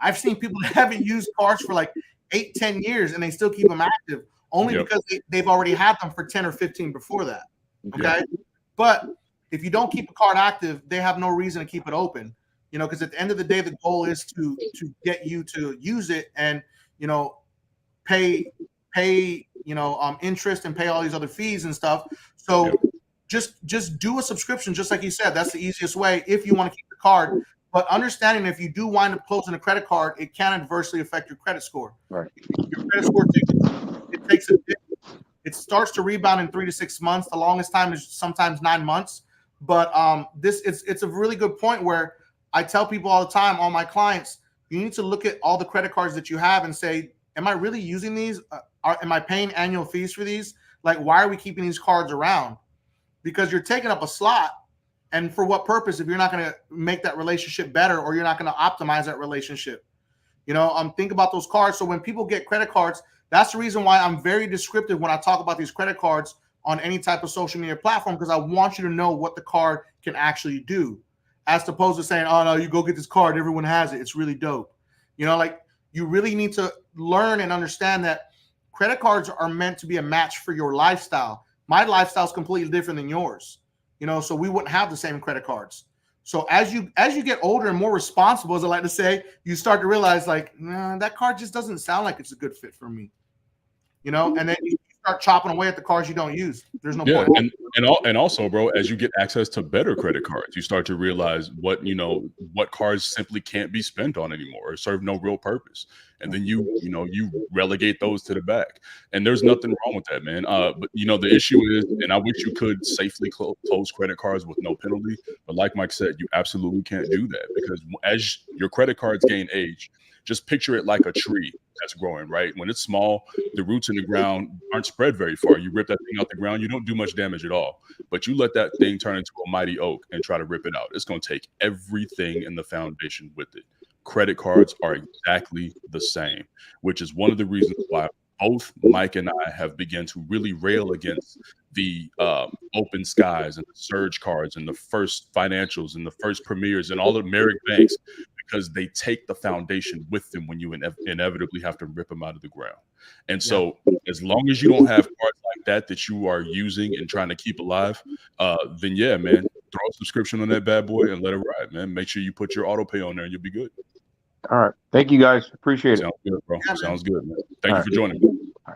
I've seen people that haven't used cards for like 8-10 years and they still keep them active, only because they've already had them for 10 or 15 before that. Okay. But if you don't keep a card active, they have no reason to keep it open, you know, because at the end of the day, the goal is to get you to use it and, you know, pay, you know, interest and pay all these other fees and stuff. So just do a subscription, just like you said. That's the easiest way if you want to keep the card. But understanding if you do wind up closing a credit card, it can adversely affect your credit score. Right. Your credit score takes a dip. It starts to rebound in 3 to 6 months. The longest time is sometimes 9 months. But it's a really good point where I tell people all the time, all my clients, you need to look at all the credit cards that you have and say, am I really using these? Am I paying annual fees for these? Like, why are we keeping these cards around? Because you're taking up a slot. And for what purpose if you're not going to make that relationship better, or you're not going to optimize that relationship? You know, think about those cards. So when people get credit cards, that's the reason why I'm very descriptive when I talk about these credit cards on any type of social media platform, because I want you to know what the card can actually do, as opposed to saying, oh, no, you go get this card, everyone has it, it's really dope. You know, like, you really need to learn and understand that credit cards are meant to be a match for your lifestyle. My lifestyle is completely different than yours. You know, so we wouldn't have the same credit cards. So as you get older and more responsible, as I like to say, you start to realize, like, nah, that card just doesn't sound like it's a good fit for me. You know, and then you start chopping away at the cards you don't use. There's no point. And also, bro, as you get access to better credit cards, you start to realize what cards simply can't be spent on anymore or serve no real purpose. And then you relegate those to the back. And there's nothing wrong with that, man. But the issue is, and I wish you could safely close credit cards with no penalty. But like Mike said, you absolutely can't do that, because as your credit cards gain age, just picture it like a tree that's growing, right? When it's small, the roots in the ground aren't spread very far. You rip that thing out the ground, you don't do much damage at all. But you let that thing turn into a mighty oak and try to rip it out. It's going to take everything in the foundation with it. Credit cards are exactly the same, which is one of the reasons why both Mike and I have begun to really rail against the open skies and the surge cards and the first financials and the first premiers and all the Merrick banks, because they take the foundation with them when you inevitably have to rip them out of the ground. And so as long as you don't have cards like that you are using and trying to keep alive, then yeah, man, throw a subscription on that bad boy and let it ride, man. Make sure you put your auto pay on there and you'll be good. All right. Thank you, guys. Appreciate it. Sounds good, bro. Yeah, sounds good, man. Thank you for joining me. All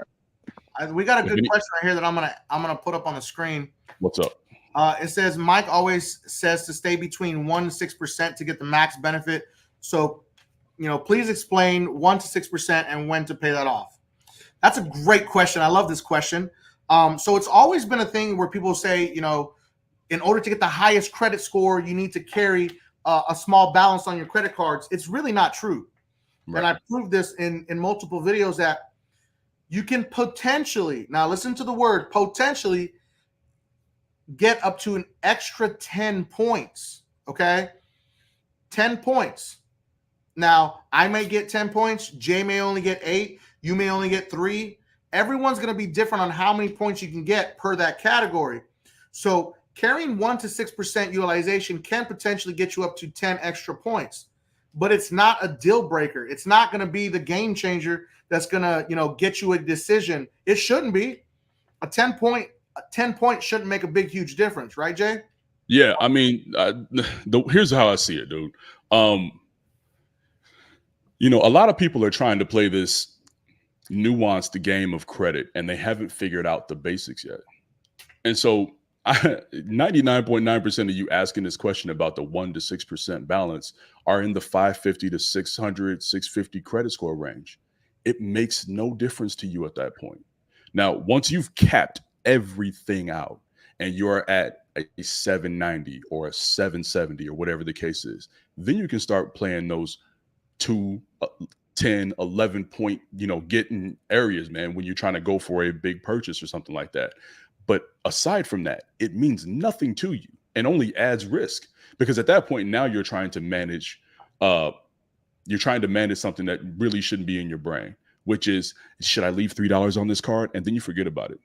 right. We got a good question right here that I'm gonna put up on the screen. What's up? It says, Mike always says to stay between 1% to 6% to get the max benefit. So, please explain 1% to 6% and when to pay that off. That's a great question. I love this question. So it's always been a thing where people say, in order to get the highest credit score, you need to carry a small balance on your credit cards. It's really not true. Right. And I proved this in multiple videos that you can potentially, now listen to the word, potentially get up to an extra 10 points, okay? 10 points. Now, I may get 10 points. Jay may only get 8. You may only get 3. Everyone's going to be different on how many points you can get per that category. So carrying 1 to 6% utilization can potentially get you up to 10 extra points, but it's not a deal breaker. It's not going to be the game changer that's going to, get you a decision. It shouldn't be. A 10 point shouldn't make a big, huge difference, right, Jay? Yeah, I mean, here's how I see it, dude. A lot of people are trying to play this nuanced game of credit, and they haven't figured out the basics yet. And so 99.9% of you asking this question about the 1 to 6% balance are in the 550 to 600, 650 credit score range. It makes no difference to you at that point. Now, once you've capped everything out and you're at a 790 or a 770 or whatever the case is, then you can start playing those 2, 10, 11 point, getting areas, man, when you're trying to go for a big purchase or something like that. But aside from that, it means nothing to you and only adds risk, because at that point now you're trying to manage something that really shouldn't be in your brain, which is, should I leave $3 on this card? And then you forget about it.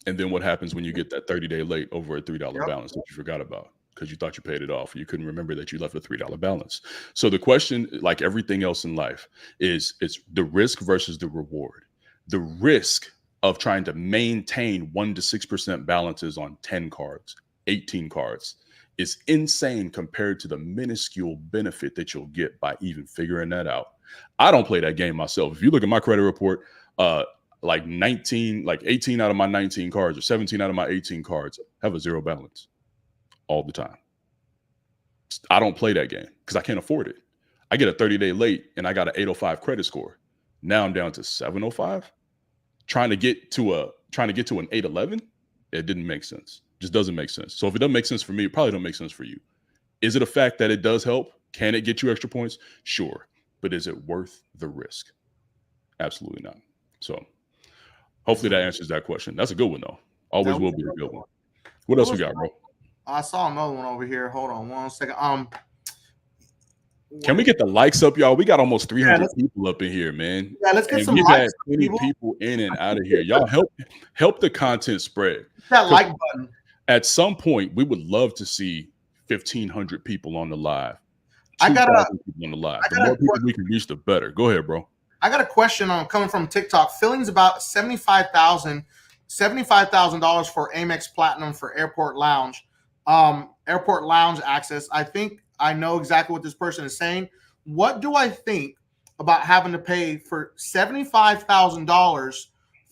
And then what happens when you get that 30-day late over a $3 balance that you forgot about because you thought you paid it off? You couldn't remember that you left a $3 balance. So the question, like everything else in life, is it's the risk versus the reward. The risk of trying to maintain 1 to 6% balances on 10 cards, 18 cards is insane compared to the minuscule benefit that you'll get by even figuring that out. I don't play that game myself. If you look at my credit report, like 18 out of my 19 cards or 17 out of my 18 cards have a 0 balance all the time. I don't play that game because I can't afford it. I get a 30-day late and I got an 805 credit score. Now I'm down to 705. Trying to get to an 811, it didn't make sense. Just doesn't make sense. So if it doesn't make sense for me, it probably don't make sense for you. Is it a fact that it does help? Can it get you extra points? Sure. But is it worth the risk? Absolutely not. So hopefully that answers that question. That's a good one, though. Always will be a good one. What else we got, bro? I saw another one over here. Hold on 1 second. Can we get the likes up, y'all? We got almost 300 people up in here, man. Yeah, let's get and some we've likes. Had plenty people in and out of here. Y'all help the content spread. That like button. At some point, we would love to see 1,500 people on the live. I got people on the live. The more people we can reach, the better. Go ahead, bro. I got a question coming from TikTok. Feelings about $75,000 for Amex Platinum for airport lounge access. I think I know exactly what this person is saying. What do I think about having to pay for $75,000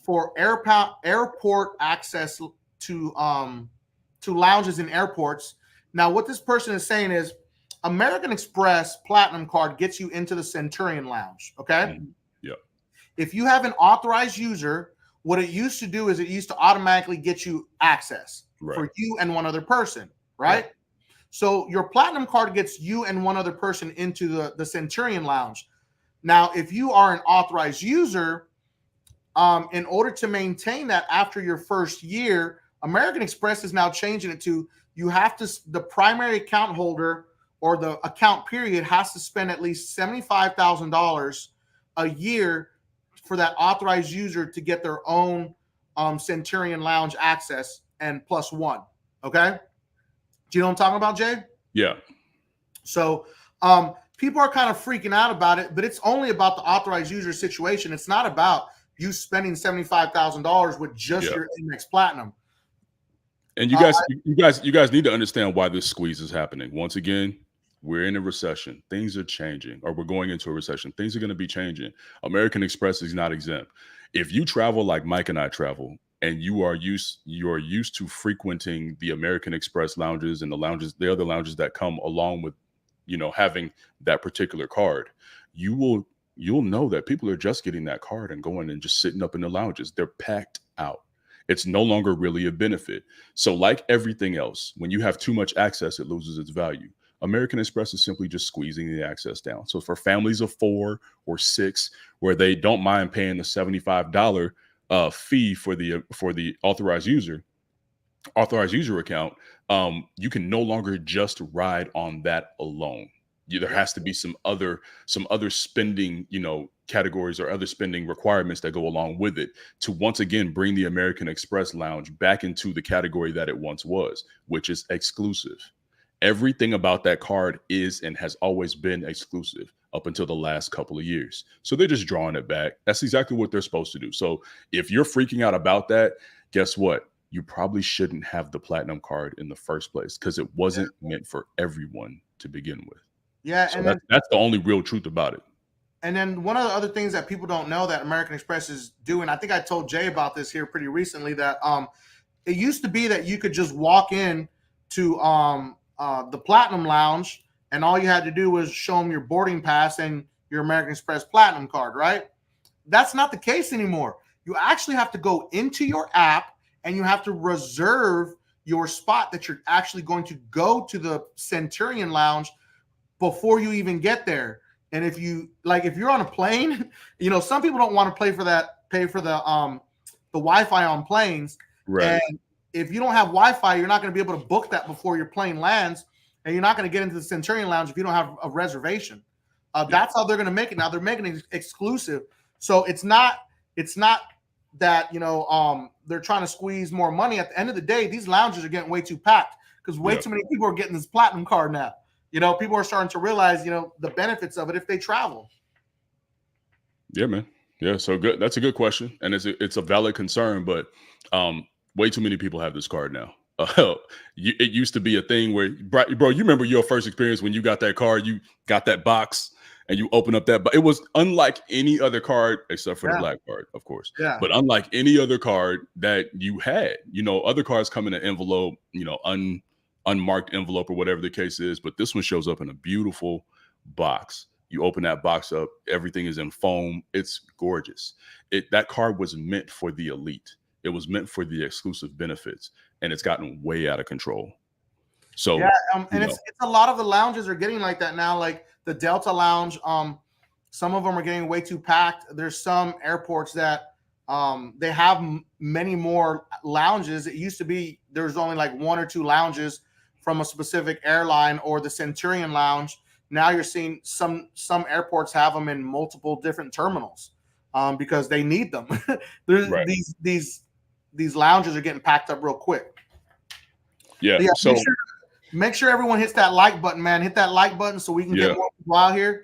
for airport access to lounges in airports? Now, what this person is saying is American Express Platinum card gets you into the Centurion Lounge, okay? Mm-hmm. Yeah. If you have an authorized user, what it used to do is it used to automatically get you access for you and one other person, right? Yeah. So your Platinum card gets you and one other person into the Centurion Lounge. Now, if you are an authorized user, in order to maintain that after your first year, American Express is now changing it to the primary account holder or the account period has to spend at least $75,000 a year for that authorized user to get their own Centurion Lounge access and +1. Okay. Do you know what I'm talking about, Jay? Yeah. So people are kind of freaking out about it, but it's only about the authorized user situation. It's not about you spending $75,000 with just your Amex Platinum. And you guys need to understand why this squeeze is happening. Once again, we're in a recession. Things are changing, or we're going into a recession. Things are going to be changing. American Express is not exempt. If you travel like Mike and I travel, and you are used to frequenting the American Express lounges and the other lounges that come along with, having that particular card, you'll know that people are just getting that card and going and just sitting up in the lounges. They're packed out. It's no longer really a benefit. So like everything else, when you have too much access, it loses its value. American Express is simply just squeezing the access down. So for families of 4 or 6, where they don't mind paying the $75 fee for the authorized user account, you can no longer just ride on that alone. There has to be some other spending, categories or other spending requirements that go along with it to once again bring the American Express lounge back into the category that it once was, which is exclusive. Everything about that card is and has always been exclusive up until the last couple of years. So they're just drawing it back. That's exactly what they're supposed to do. So if you're freaking out about that, guess what? You probably shouldn't have the platinum card in the first place, because it wasn't meant for everyone to begin with. Yeah, so and that's the only real truth about it. And then one of the other things that people don't know that American Express is doing, I think I told Jay about this here pretty recently, that it used to be that you could just walk in to the Platinum Lounge, and all you had to do was show them your boarding pass and your American Express Platinum card, right? That's not the case anymore. You actually have to go into your app and you have to reserve your spot that you're actually going to go to the Centurion Lounge before you even get there. And if you're on a plane, some people don't want to pay for the Wi-Fi on planes. Right. And if you don't have Wi-Fi, you're not going to be able to book that before your plane lands, and you're not going to get into the Centurion Lounge if you don't have a reservation. That's how they're going to make it now. They're making it exclusive. So it's not that they're trying to squeeze more money. At the end of the day, these lounges are getting way too packed because way too many people are getting this platinum card now. People are starting to realize the benefits of it if they travel. Yeah, man. Yeah, so good. That's a good question, and it's a valid concern, but way too many people have this card now. It used to be a thing where, bro, you remember your first experience when you got that card, you got that box, and you open up that, but it was unlike any other card except for the black card, of course. Yeah. But unlike any other card that you had, other cards come in an envelope, unmarked envelope or whatever the case is, but this one shows up in a beautiful box. You open that box up, everything is in foam. It's gorgeous. That card was meant for the elite. It was meant for the exclusive benefits, and it's gotten way out of control. So and it's a lot of the lounges are getting like that now, like the Delta Lounge. Some of them are getting way too packed. There's some airports that they have many more lounges. It used to be there's only like 1 or 2 lounges from a specific airline or the Centurion Lounge. Now you're seeing some airports have them in multiple different terminals because they need them. These lounges are getting packed up real quick. Yeah. So make sure everyone hits that like button, man. Hit that like button so we can get more people out here.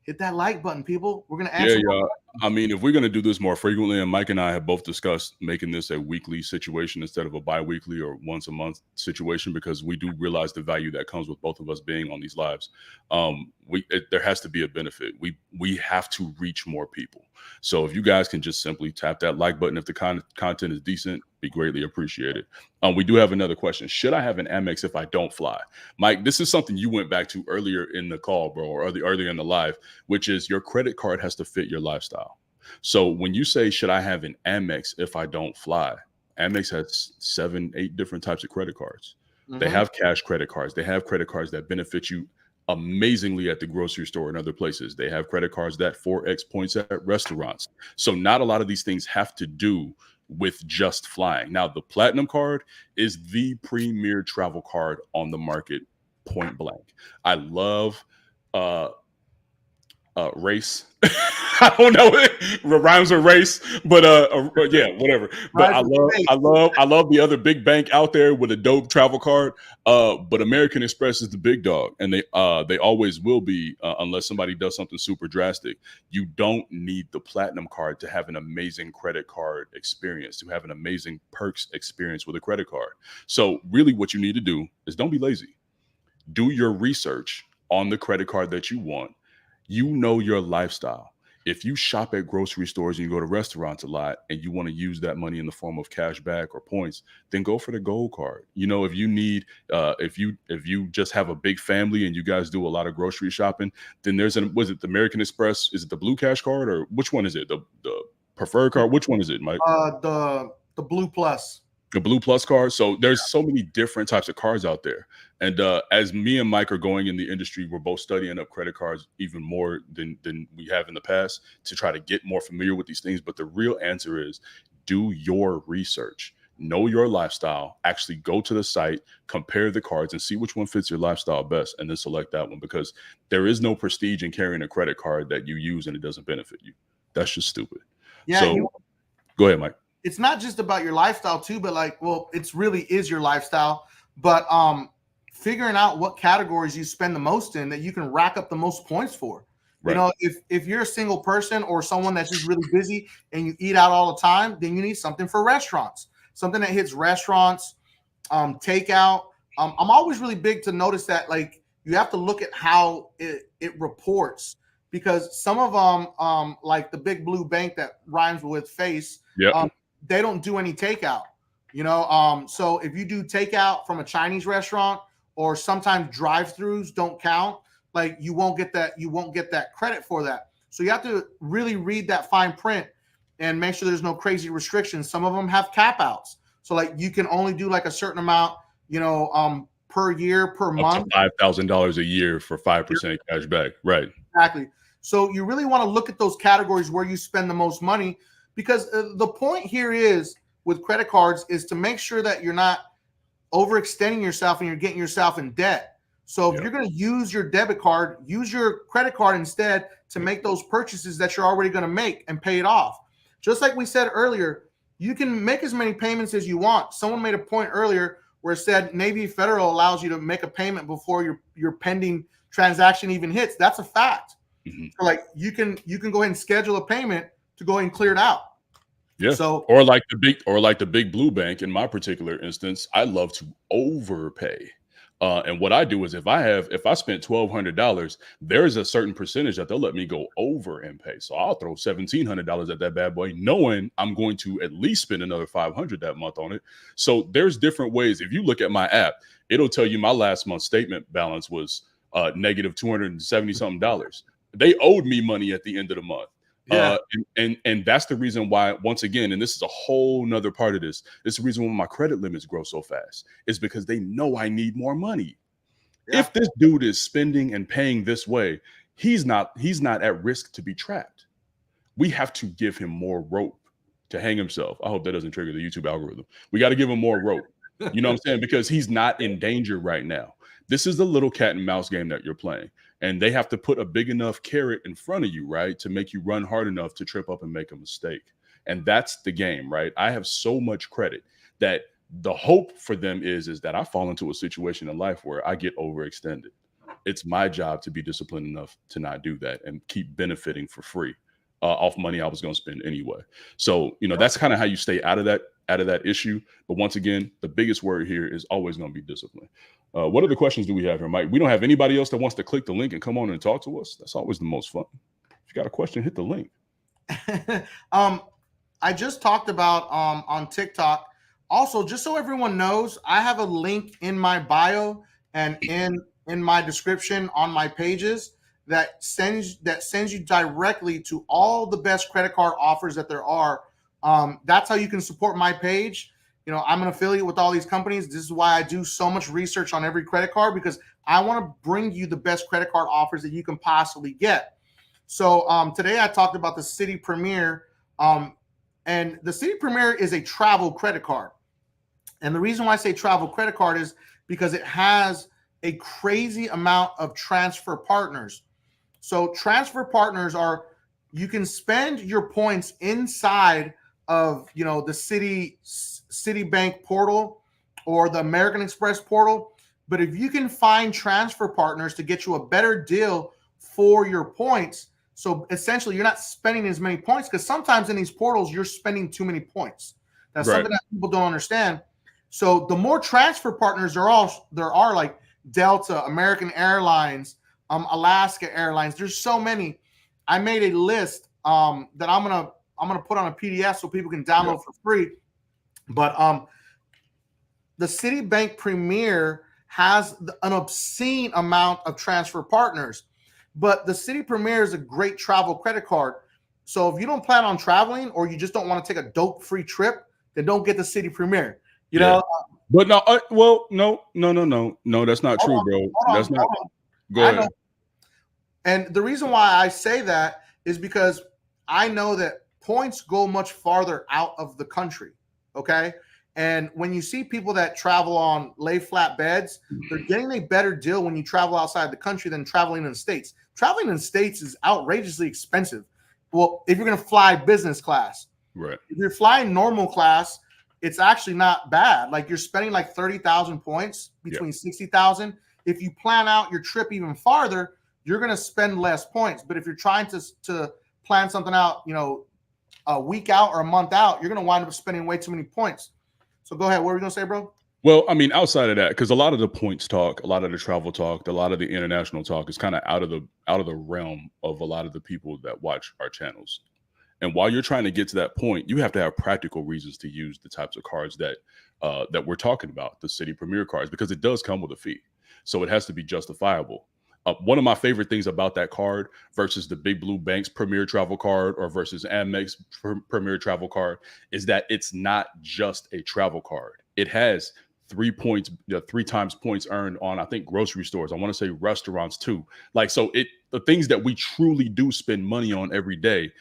Hit that like button, people. We're gonna answer. Yeah. I mean, if we're gonna do this more frequently, and Mike and I have both discussed making this a weekly situation instead of a bi-weekly or once a month situation, because we do realize the value that comes with both of us being on these lives. There has to be a benefit. We have to reach more people. So if you guys can just simply tap that like button if the content is decent, be greatly appreciated. We do have another question. Should I have an Amex if I don't fly? Mike, this is something you went back to earlier in the call, bro, or earlier in the live, which is your credit card has to fit your lifestyle. So when you say, should I have an Amex if I don't fly? Amex has 7, 8 different types of credit cards. Mm-hmm. They have cash credit cards. They have credit cards that benefit you amazingly at the grocery store and other places. They have credit cards that 4x points at restaurants. So not a lot of these things have to do with just flying. Now, the Platinum card is the premier travel card on the market, point blank. I love race. I don't know, it rhymes with race, but yeah, whatever. But I love the other big bank out there with a dope travel card. But American Express is the big dog, and they always will be unless somebody does something super drastic. You don't need the Platinum card to have an amazing credit card experience, to have an amazing perks experience with a credit card. So really what you need to do is don't be lazy. Do your research on the credit card that you want. You know your lifestyle. If you shop at grocery stores and you go to restaurants a lot and you want to use that money in the form of cash back or points, then go for the gold card. If you need, if you just have a big family and you guys do a lot of grocery shopping, then was it the American Express? Is it the blue cash card, or which one is it? The preferred card? Which one is it, Mike? The Blue Plus. The Blue Plus card. So there's so many different types of cards out there. And as me and Mike are going in the industry, we're both studying up credit cards even more than we have in the past to try to get more familiar with these things. But the real answer is do your research. Know your lifestyle, actually go to the site, compare the cards and see which one fits your lifestyle best, and then select that one, because there is no prestige in carrying a credit card that you use and it doesn't benefit you. That's just stupid. Yeah. So go ahead, Mike. It's not just about your lifestyle too, but like, well, it's really is your lifestyle, but figuring out what categories you spend the most in that you can rack up the most points for. Right. You know, if you're a single person or someone that's just really busy and you eat out all the time, then you need something for restaurants. Something that hits restaurants, takeout. I'm always really big to notice that, like, you have to look at how it reports, because some of them, like the Big Blue Bank that rhymes with face, they don't do any takeout. You know, so if you do takeout from a Chinese restaurant, or sometimes drive-throughs don't count, like you won't get that credit for that. So you have to really read that fine print and make sure there's no crazy restrictions. Some of them have cap outs. So like you can only do like a certain amount, you know, per year, per month. $5,000 a year for 5% cash back. Right. Exactly. So you really want to look at those categories where you spend the most money, because the point here is with credit cards is to make sure that you're not overextending yourself and you're getting yourself in debt. So if you're going to use your debit card, use your credit card instead to make those purchases that you're already going to make and pay it off. Just like we said earlier, you can make as many payments as you want. Someone made a point earlier where it said Navy Federal allows you to make a payment before your pending transaction even hits. That's a fact. Mm-hmm. So like you can go ahead and schedule a payment to go ahead and clear it out. Yeah. So or like the big blue bank in my particular instance, I love to overpay. And what I do is if I spent $1,200, there's a certain percentage that they'll let me go over and pay. So I'll throw $1,700 at that bad boy, knowing I'm going to at least spend another $500 that month on it. So there's different ways. If you look at my app, it'll tell you my last month's statement balance was negative $270 something. They owed me money at the end of the month. Yeah. And that's the reason why, once again, and this is a whole nother part of this, it's the reason why my credit limits grow so fast, is because they know I need more money. Yeah. If this dude is spending and paying this way, he's not at risk to be trapped. We have to give him more rope to hang himself. I hope that doesn't trigger the YouTube algorithm. We got to give him more rope. You know what I'm saying? Because he's not in danger right now. This is the little cat and mouse game that you're playing. And they have to put a big enough carrot in front of you, right, to make you run hard enough to trip up and make a mistake. And that's the game, right? I have so much credit that the hope for them is that I fall into a situation in life where I get overextended. It's my job to be disciplined enough to not do that and keep benefiting for free off money I was going to spend anyway. So, you know, that's kind of how you stay out of that issue. But once again, the biggest word here is always going to be discipline. What other questions do we have here, Mike? We don't have anybody else that wants to click the link and come on and talk to us. That's always the most fun. If you got a question, hit the link. I just talked about on TikTok. Also, just so everyone knows, I have a link in my bio and in my description on my pages that sends you directly to all the best credit card offers that there are. That's how you can support my page. You know, I'm an affiliate with all these companies. This is why I do so much research on every credit card, because I want to bring you the best credit card offers that you can possibly get. So today I talked about the City Premier, and the City Premier is a travel credit card. And the reason why I say travel credit card is because it has a crazy amount of transfer partners. So transfer partners are, you can spend your points inside of, you know, the Citibank portal or the American Express portal. But if you can find transfer partners to get you a better deal for your points, so essentially you're not spending as many points, because sometimes in these portals you're spending too many points. That's something that people don't understand. So the more transfer partners there are like Delta, American Airlines, Alaska Airlines. There's so many. I made a list that I'm gonna put on a PDF so people can download for free. But the Citibank Premier has an obscene amount of transfer partners. But the City Premier is a great travel credit card. So if you don't plan on traveling, or you just don't want to take a dope free trip, then don't get the City Premier. You Yeah. know. But no, no. That's not true, bro. That's not. Go ahead. And the reason why I say that is because I know that points go much farther out of the country. Okay. And when you see people that travel on lay flat beds, they're getting a better deal when you travel outside the country than traveling in the States. Traveling in the States is outrageously expensive. Well, if you're going to fly business class, right? If you're flying normal class, it's actually not bad. Like you're spending like 30,000 points between 60,000. If you plan out your trip even farther, you're going to spend less points. But if you're trying to plan something out, you know, a week out or a month out, you're going to wind up spending way too many points. So go ahead. What were you going to say, bro? Well, I mean, outside of that, because a lot of the points talk, a lot of the travel talk, a lot of the international talk is kind of out of the realm of a lot of the people that watch our channels. And while you're trying to get to that point, you have to have practical reasons to use the types of cards that we're talking about, the City Premier cards, because it does come with a fee. So it has to be justifiable. One of my favorite things about that card versus the Big Blue Bank's Premier Travel card or versus Amex Premier Travel card is that it's not just a travel card. It has 3 points, 3 times points earned on, I think, grocery stores. I want to say restaurants too. Like, so the things that we truly do spend money on every day,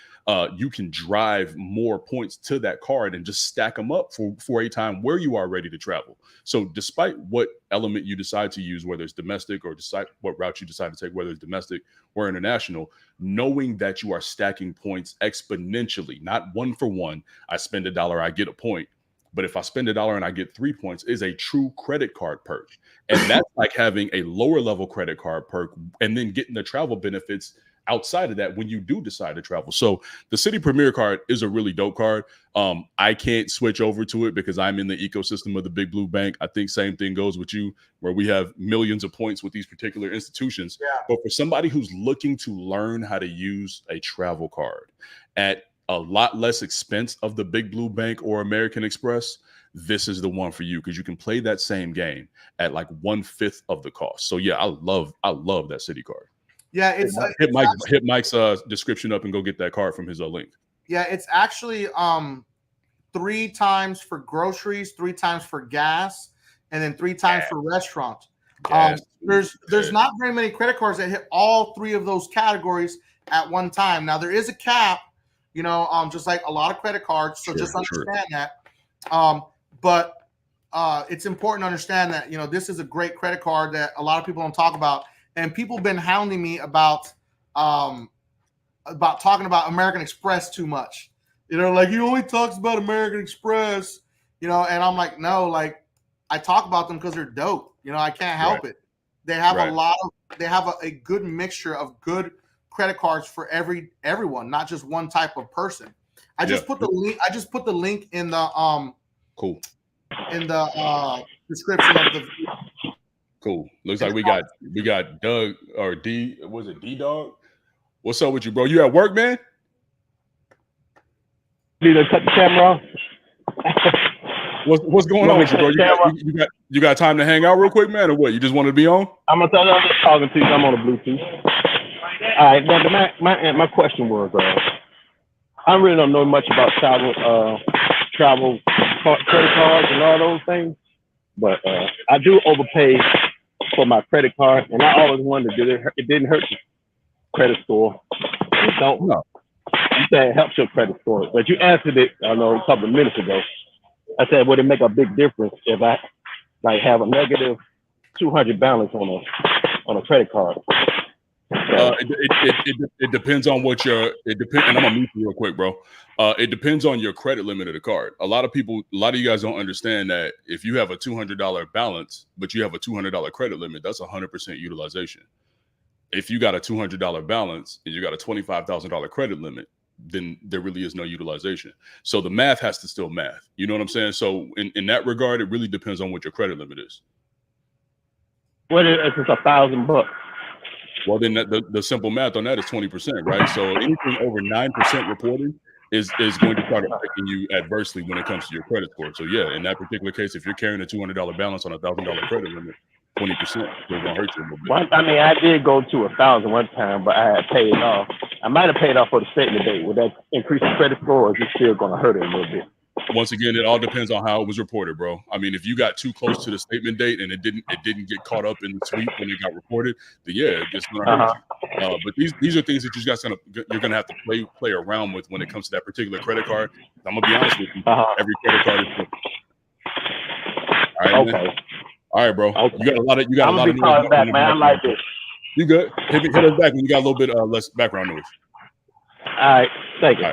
you can drive more points to that card and just stack them up for a time where you are ready to travel. So despite what element you decide to use, whether it's domestic or decide what route you decide to take, whether it's domestic or international, knowing that you are stacking points exponentially, not one for one, I spend $1, I get a point. But if I spend $1 and I get 3 points, is a true credit card perk. And that's like having a lower level credit card perk and then getting the travel benefits outside of that when you do decide to travel. So the City Premier card is a really dope card. I can't switch over to it because I'm in the ecosystem of the Big Blue Bank. I think same thing goes with you, where we have millions of points with these particular institutions. Yeah. But for somebody who's looking to learn how to use a travel card at a lot less expense of the Big Blue Bank or American Express, this is the one for you because you can play that same game at like 1/5 of the cost. So yeah, I love that City card. Yeah, hit Mike's description up and go get that card from his link. Yeah, it's actually 3 times for groceries, 3 times for gas, and then 3 times for restaurants. There's not very many credit cards that hit all 3 of those categories at one time. Now there is a cap, you know, just like a lot of credit cards. So just understand that. But it's important to understand that, you know, this is a great credit card that a lot of people don't talk about. And people have been hounding me about talking about American Express too much. You know, like he only talks about American Express, you know, and I'm like, no, like I talk about them because they're dope. You know, I can't help it. They have they have a good mixture of good credit cards for everyone, not just one type of person. I just put the link. I just put the link in the in the description of the video. Cool. Looks like we got Doug or D. Was it D Dog? What's up with you, bro? You at work, man? Need to cut the camera off. What's going on with you, bro? You got time to hang out real quick, man, or what? You just wanted to be on? I'm just talking to you. I'm on the Bluetooth. All right. Now, my question was, I really don't know much about travel credit cards and all those things, but I do overpay for my credit card, and I always wondered, it didn't hurt the credit score? It don't. No. You said it helps your credit score, but you answered it, I know, a couple of minutes ago. I said, would it make a big difference if I like have a negative 200 balance on a credit card? It depends on what and I'm gonna mute you real quick, bro. It depends on your credit limit of the card. A lot of you guys don't understand that if you have a $200 balance, but you have a $200 credit limit, that's 100% utilization. If you got a $200 balance and you got a $25,000 credit limit, then there really is no utilization. So the math has to still math. You know what I'm saying? So in that regard, it really depends on what your credit limit is. What if it's $1,000? Well, then the simple math on that is 20%, right? So anything over 9% reporting is going to start affecting you adversely when it comes to your credit score. So yeah, in that particular case, if you're carrying a $200 balance on a $1,000 credit limit, 20% is going to hurt you a little bit. I mean, I did go to 1,000 one time, but I had paid off. I might have paid off for the statement date. Would that increase the credit score, or is it still going to hurt it a little bit? once again, it all depends on how it was reported, bro. I mean, if you got too close to the statement date and it didn't get caught up in the sweep when it got reported, then yeah, it's gonna hurt you. But these are things that you're gonna have to play around with when it comes to that particular credit card. I'm gonna be honest with you, every credit card is different. All right, man. All right, bro. Okay. You got a lot of noise back, man. I like this. You good? Hit us back when you got a little bit less background noise. All right, thank you.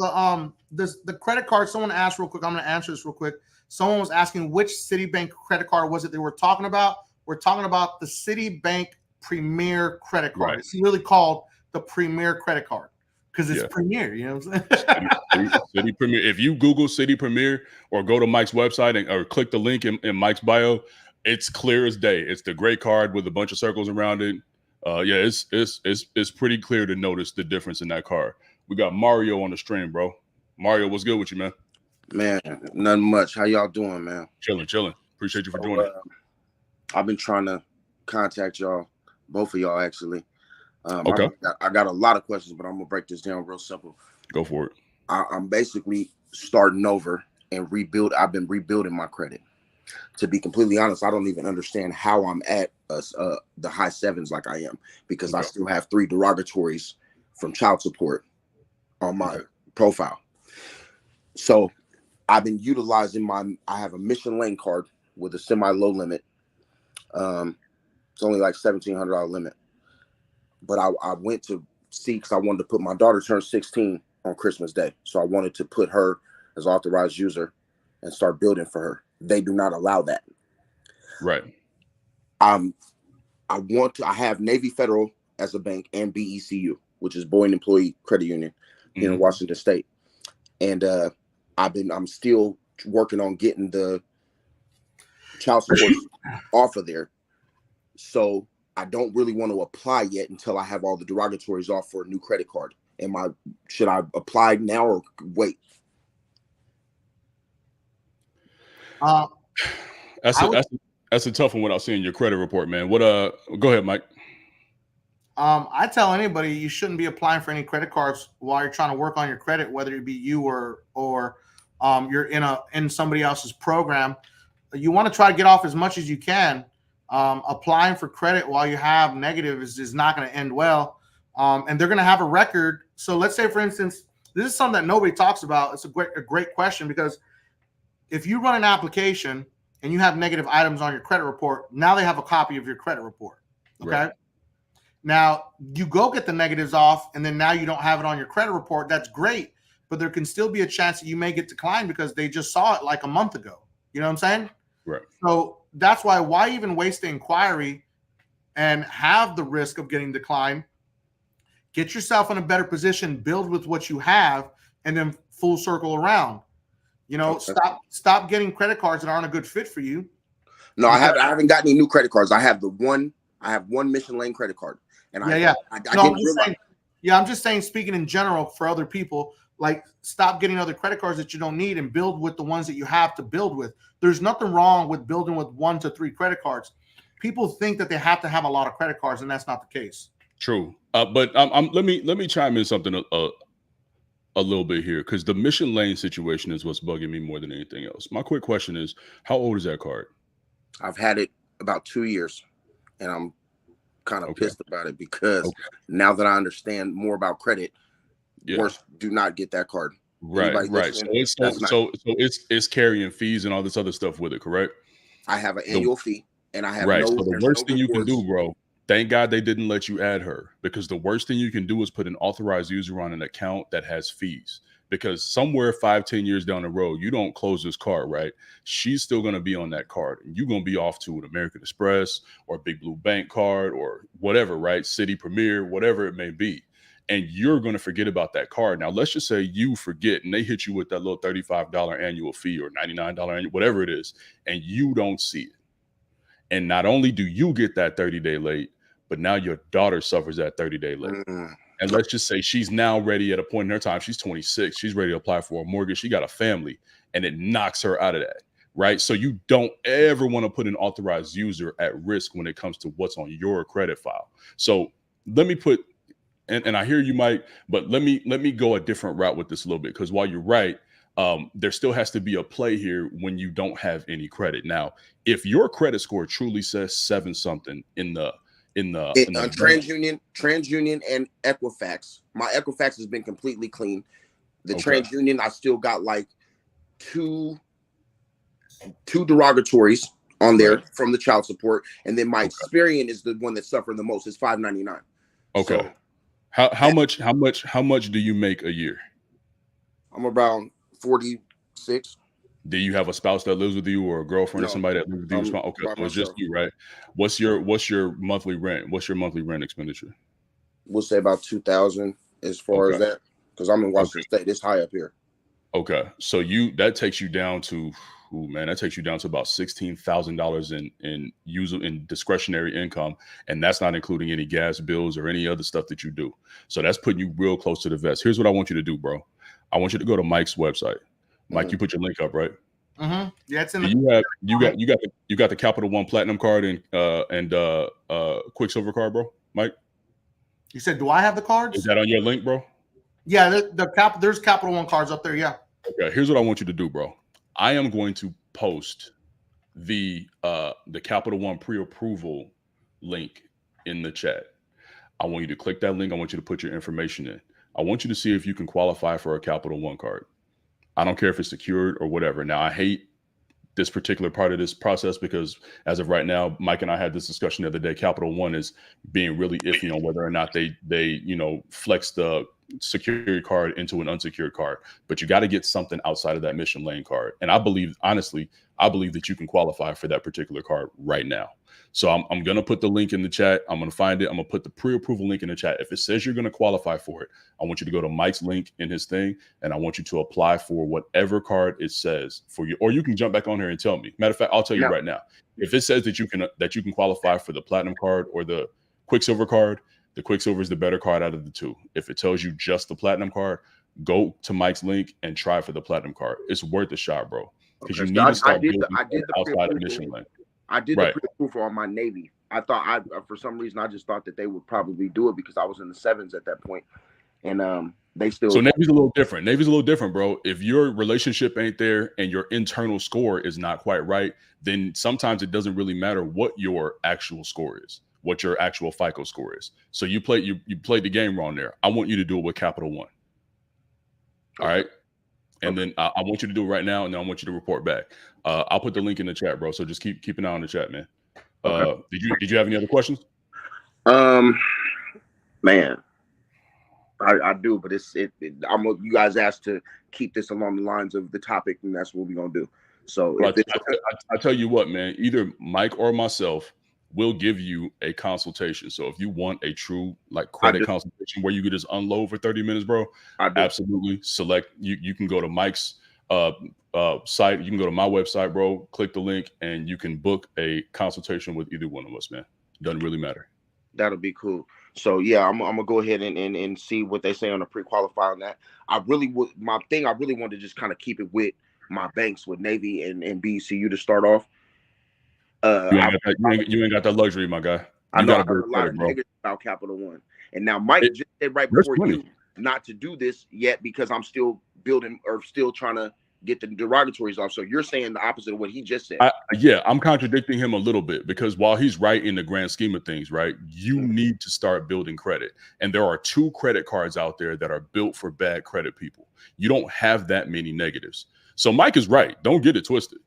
All right. The credit card, someone asked real quick. I'm going to answer this real quick. Someone was asking which Citibank credit card was it they were talking about. We're talking about the Citibank Premier credit card. Right. It's really called the Premier credit card because it's Premier. You know what I'm saying? City Premier. If you Google City Premier or go to Mike's website or click the link in Mike's bio, it's clear as day. It's the gray card with a bunch of circles around it. It's pretty clear to notice the difference in that card. We got Mario on the stream, bro. Mario, what's good with you, man? Man, nothing much. How y'all doing, man? Chilling. Appreciate you for joining. I've been trying to contact y'all, both of y'all, actually. Okay. I got a lot of questions, but I'm going to break this down real simple. Go for it. I'm basically starting over and rebuild. I've been rebuilding my credit. To be completely honest, I don't even understand how I'm at the high sevens like I am because I still have 3 derogatories from child support on my profile. So I've been utilizing I have a Mission Lane card with a semi-low limit. It's only like $1,700 limit. But I went to see because I wanted to put my daughter turned 16 on Christmas Day. So I wanted to put her as authorized user and start building for her. They do not allow that. Right. I have Navy Federal as a bank and BECU, which is Boyd Employee Credit Union in Washington State. And I'm still working on getting the child support off of there. So I don't really want to apply yet until I have all the derogatories off for a new credit card. Should apply now or wait? That's a tough one without seeing your credit report, man. Go ahead, Mike. I tell anybody you shouldn't be applying for any credit cards while you're trying to work on your credit, whether it be you or you're in somebody else's program. You want to try to get off as much as you can. Applying for credit while you have negative is not going to end well. And they're going to have a record. So let's say, for instance, this is something that nobody talks about. It's a great question because if you run an application and you have negative items on your credit report, now they have a copy of your credit report. Okay. Right. Now you go get the negatives off and then now you don't have it on your credit report. That's great. But there can still be a chance that you may get declined because they just saw it like a month ago. You know what I'm saying? Right. So that's why even waste the inquiry and have the risk of getting declined? Get yourself in a better position, build with what you have, and then full circle around. You know, stop getting credit cards that aren't a good fit for you. No, I haven't got any new credit cards. I have one Mission Lane credit card. And I'm just saying, speaking in general for other people, like stop getting other credit cards that you don't need and build with the ones that you have to build with. There's nothing wrong with building with 1 to 3 credit cards. People think that they have to have a lot of credit cards, and that's not the case. True. But let me chime in something a little bit here because the Mission Lane situation is what's bugging me more than anything else. My quick question is, how old is that card? I've had it about 2 years, and I'm kind of pissed about it because now that I understand more about credit, worse, do not get that card. Right. So it's carrying fees and all this other stuff with it, correct? I have an annual fee, and I have so the worst thing you can do, bro. Thank God they didn't let you add her because the worst thing you can do is put an authorized user on an account that has fees because somewhere 5-10 years down the road, you don't close this card, right? She's still going to be on that card and you're going to be off to an American Express or Big Blue Bank card or whatever, right? City Premier, whatever it may be. And you're going to forget about that card. Now, let's just say you forget and they hit you with that little $35 annual fee or $99 annual, whatever it is, and you don't see it. And not only do you get that 30-day late, but now your daughter suffers that 30-day late. And let's just say she's now ready at a point in her time. She's 26. She's ready to apply for a mortgage. She got a family and it knocks her out of that, right? So you don't ever want to put an authorized user at risk when it comes to what's on your credit file. So let me put, and I hear you, Mike, but let me go a different route with this a little bit. Because while you're right, there still has to be a play here when you don't have any credit. Now, if your credit score truly says 7 something in the TransUnion and Equifax, my Equifax has been completely clean. The TransUnion, I still got like two derogatories on there from the child support, and then my Experian is the one that suffered the most. It's $5.99. Okay. So, how much do you make a year? I'm around 46. Do you have a spouse that lives with you, or a girlfriend, or somebody that lives with you? Okay, so it's just you, right? What's your monthly rent? What's your monthly rent expenditure? We'll say about $2,000 as far as that, because I'm in Washington State. It's high up here. Okay, so that takes you down to, that takes you down to about $16,000 in discretionary income, and that's not including any gas bills or any other stuff that you do. So that's putting you real close to the vest. Here's what I want you to do, bro. I want you to go to Mike's website. Mike, you put your link up, right? Yeah, it's in the. You got the Capital One Platinum card and Quicksilver card, bro. Mike, you said, do I have the cards? Is that on your link, bro? Yeah, there's Capital One cards up there. Yeah. Okay, here's what I want you to do, bro. I am going to post the Capital One pre-approval link in the chat. I want you to click that link. I want you to put your information in. I want you to see if you can qualify for a Capital One card. I don't care if it's secured or whatever. Now, I hate this particular part of this process because as of right now, Mike and I had this discussion the other day. Capital One is being really iffy on whether or not they flex the security card into an unsecured card. But you got to get something outside of that Mission Lane card. And I believe that you can qualify for that particular card right now. So I'm going to put the link in the chat. I'm going to find it. I'm going to put the pre-approval link in the chat. If it says you're going to qualify for it, I want you to go to Mike's link in his thing, and I want you to apply for whatever card it says for you. Or you can jump back on here and tell me. Matter of fact, I'll tell you right now. If it says that you can qualify for the Platinum card or the Quicksilver card, the Quicksilver is the better card out of the two. If it tells you just the Platinum card, go to Mike's link and try for the Platinum card. It's worth a shot, bro. Because you need to start building outside of Mission Lane. I did the pre-approval on my Navy. For some reason, I just thought that they would probably do it because I was in the 7s at that point. And they still. So Navy's a little different. Navy's a little different, bro. If your relationship ain't there and your internal score is not quite right, then sometimes it doesn't really matter what your actual score is, what your actual FICO score is. So you played the game wrong there. I want you to do it with Capital One. All right. And then I want you to do it right now, and then I want you to report back. I'll put the link in the chat, bro. So just keep an eye on the chat, man. Did you have any other questions? Man, I do, but you guys asked to keep this along the lines of the topic, and that's what we're gonna do. So I tell you what, man. Either Mike or myself will give you a consultation. So if you want a true credit consultation where you could just unload for 30 minutes, bro, absolutely select. You can go to Mike's site. You can go to my website, bro. Click the link, and you can book a consultation with either one of us, man. Doesn't really matter. That'll be cool. So yeah, I'm gonna go ahead and see what they say on the pre-qualify on that. I really wanted to just kind of keep it with my banks, with Navy and BCU to start off. You ain't got that luxury, my guy. I know I heard a lot of negative about Capital One, and now Mike just said right before you not to do this yet because I'm still building or still trying to get the derogatories off. So you're saying the opposite of what he just said. I'm contradicting him a little bit because while he's right in the grand scheme of things, right, you need to start building credit. And there are 2 credit cards out there that are built for bad credit people. You don't have that many negatives. So Mike is right. Don't get it twisted.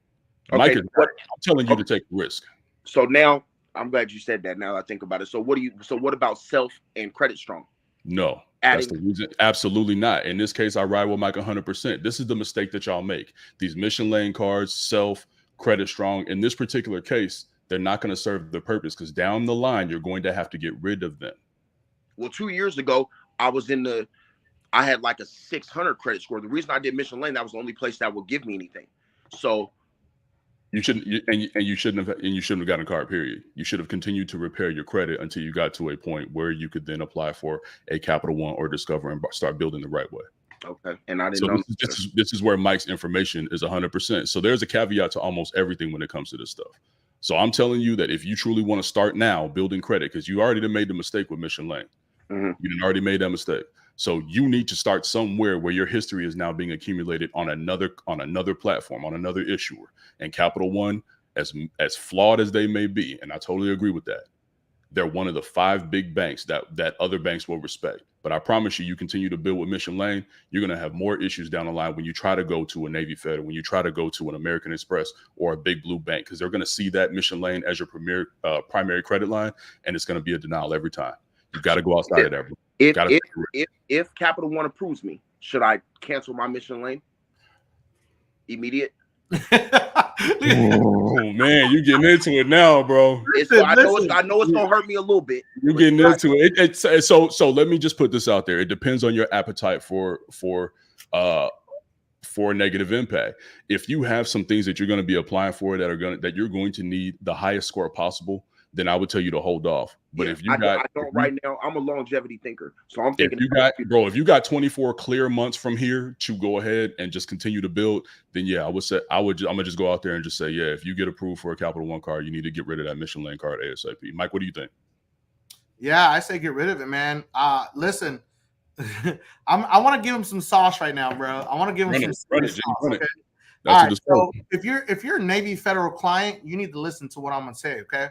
Okay. Mike is right. I'm telling you to take the risk. So now I'm glad you said that. Now I think about it. So what about Self and Credit Strong? No. That's the reason. Absolutely not. In this case, I ride with Mike 100%. This is the mistake that y'all make. These Mission Lane cards, Self, Credit Strong, in this particular case, they're not going to serve the purpose because down the line, you're going to have to get rid of them. Well, 2 years ago, I had like a 600 credit score. The reason I did Mission Lane, that was the only place that would give me anything. So you shouldn't have gotten a card, period. You should have continued to repair your credit until you got to a point where you could then apply for a Capital One or Discover and start building the right way. Okay. And I didn't know. This is where Mike's information is 100%. So there's a caveat to almost everything when it comes to this stuff. So I'm telling you that if you truly want to start now building credit, because you already made the mistake with Mission Lane. Mm-hmm. You already made that mistake. So you need to start somewhere where your history is now being accumulated on another platform, on another issuer. And Capital One, as flawed as they may be, and I totally agree with that, they're one of the 5 big banks that other banks will respect. But I promise you, you continue to build with Mission Lane, you're going to have more issues down the line when you try to go to a Navy Fed, or when you try to go to an American Express or a big blue bank, because they're going to see that Mission Lane as your primary credit line, and it's going to be a denial every time. You got to go outside of that. If Capital One approves me, should I cancel my Mission Lane? Immediate. Oh man, you getting into it now, bro. I know it's gonna hurt me a little bit. You're getting into it. So let me just put this out there. It depends on your appetite for negative impact. If you have some things that you're going to be applying for that you're going to need the highest score possible, then I would tell you to hold off. But if you got, right now, I'm a longevity thinker, so I'm thinking if you got 24 clear months from here to go ahead and just continue to build, then yeah, I'm gonna just go out there and just say, yeah, if you get approved for a Capital One card, you need to get rid of that Mission Lane card ASAP. Mike, what do you think? Yeah, I say get rid of it, man. Listen, I want to give him some sauce right now, bro. I want to give him some sauce. Okay? All right, so if you're a Navy Federal client, you need to listen to what I'm gonna say, okay?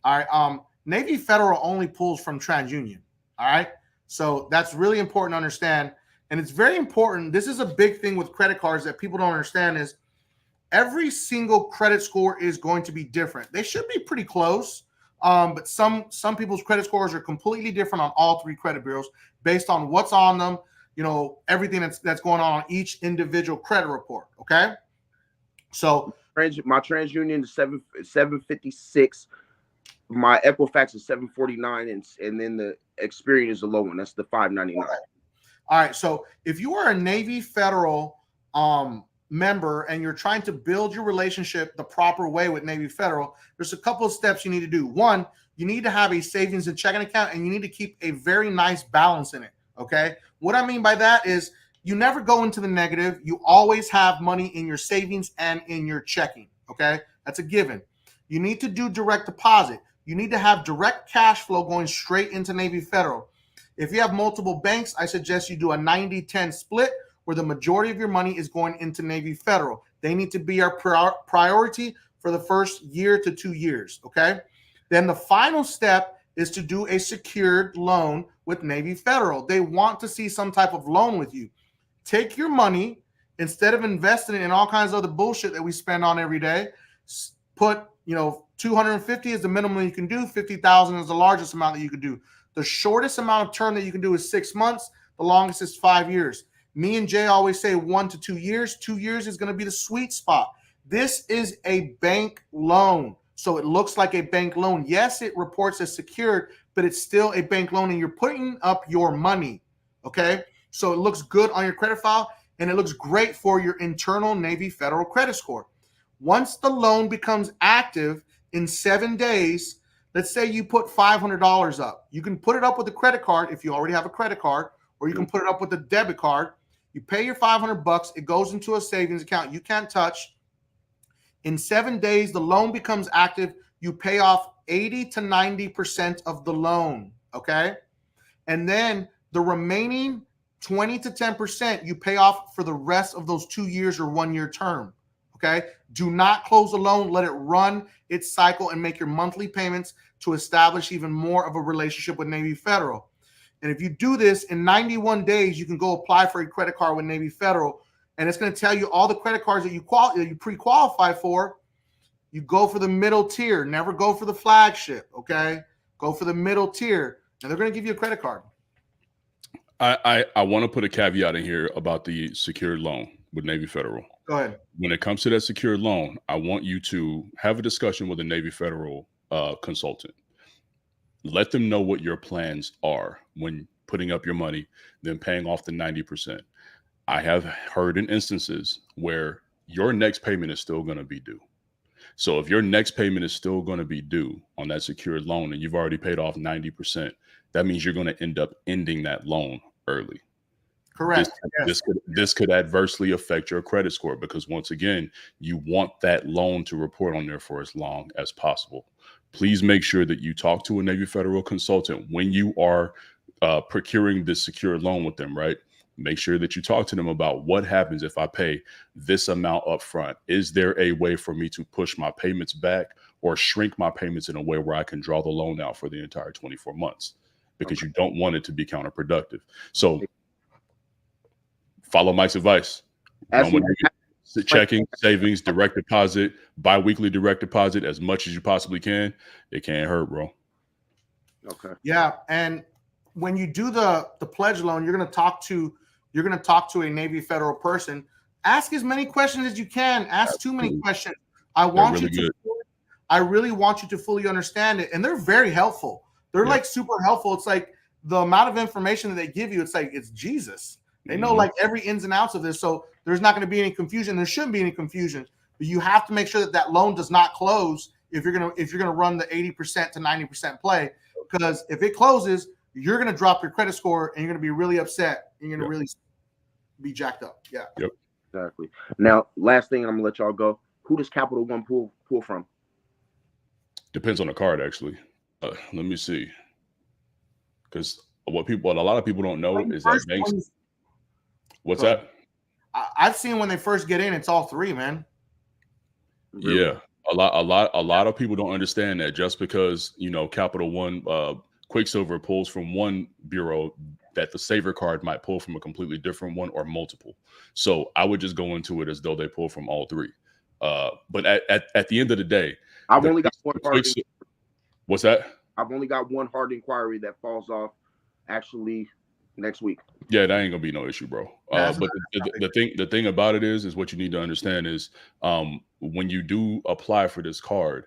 All right. Navy Federal only pulls from TransUnion. All right. So that's really important to understand. And it's very important. This is a big thing with credit cards that people don't understand is every single credit score is going to be different. They should be pretty close. But some people's credit scores are completely different on all 3 credit bureaus based on what's on them, everything that's going on each individual credit report. Okay. So my TransUnion is 756. My Equifax is 749, and then the Experian is the low one. That's the 599. All right. So if you are a Navy Federal member and you're trying to build your relationship the proper way with Navy Federal, there's a couple of steps you need to do. One, you need to have a savings and checking account, and you need to keep a very nice balance in it. Okay. What I mean by that is you never go into the negative. You always have money in your savings and in your checking. Okay. That's a given. You need to do direct deposit. You need to have direct cash flow going straight into Navy Federal. If you have multiple banks, I suggest you do a 90-10 split where the majority of your money is going into Navy Federal. They need to be our priority for the first year to 2 years, okay? Then the final step is to do a secured loan with Navy Federal. They want to see some type of loan with you. Take your money, instead of investing it in all kinds of other bullshit that we spend on every day, put, 250 is the minimum you can do. 50,000 is the largest amount that you can do. The shortest amount of term that you can do is 6 months. The longest is 5 years. Me and Jay always say 1 to 2 years. 2 years is going to be the sweet spot. This is a bank loan. So it looks like a bank loan. Yes, it reports as secured, but it's still a bank loan and you're putting up your money. Okay. So it looks good on your credit file and it looks great for your internal Navy Federal credit score. Once the loan becomes active in 7 days, let's say you put $500 up. You can put it up with a credit card if you already have a credit card, or you can put it up with a debit card. You pay your $500. It goes into a savings account you can't touch. In 7 days, the loan becomes active. You pay off 80 to 90% of the loan, okay? And then the remaining 20 to 10% you pay off for the rest of those 2 years or 1 year term. Okay. Do not close the loan. Let it run its cycle and make your monthly payments to establish even more of a relationship with Navy Federal. And if you do this in 91 days, you can go apply for a credit card with Navy Federal. And it's going to tell you all the credit cards that you pre-qualify for. You go for the middle tier. Never go for the flagship. Okay. Go for the middle tier. And they're going to give you a credit card. I want to put a caveat in here about the secured loan with Navy Federal. Go ahead. When it comes to that secured loan, I want you to have a discussion with a Navy Federal consultant. Let them know what your plans are when putting up your money, then paying off the 90%. I have heard in instances where your next payment is still going to be due. So if your next payment is still going to be due on that secured loan and you've already paid off 90%, that means you're going to end up ending that loan early. Correct. This could adversely affect your credit score because once again, you want that loan to report on there for as long as possible. Please make sure that you talk to a Navy Federal consultant when you are procuring this secured loan with them, right? Make sure that you talk to them about what happens if I pay this amount up front. Is there a way for me to push my payments back or shrink my payments in a way where I can draw the loan out for the entire 24 months? Because you don't want it to be counterproductive. So follow Mike's advice. Checking, savings, direct deposit, bi-weekly direct deposit as much as you possibly can. It can't hurt, bro. Okay. Yeah, and when you do the pledge loan, you're going to talk to a Navy Federal person. Ask as many questions as you can. Ask too many questions. I really want you to fully understand it, and they're very helpful. They're like super helpful. It's like the amount of information that they give you. It's like it's Jesus. They know like every ins and outs of this, so there's not going to be any confusion. There shouldn't be any confusion. But you have to make sure that loan does not close if you're gonna run the 80% to 90% play. Because if it closes, you're gonna drop your credit score and you're gonna be really upset. And you're gonna really be jacked up. Yeah. Yep. Exactly. Now, last thing, I'm gonna let y'all go. Who does Capital One pull from? Depends on the card, actually. Let me see. Because what a lot of people don't know is that banks. What's that? I've seen when they first get in, it's all three, man. Really? Yeah, a lot of people don't understand that just because Capital One, Quicksilver pulls from one bureau, that the Saver card might pull from a completely different one or multiple. So I would just go into it as though they pull from all three. But at the end of the day, I've only got one hard. What's that? I've only got one hard inquiry that falls off actually next week. Yeah, that ain't gonna be no issue, bro. But the thing about it is what you need to understand is when you do apply for this card,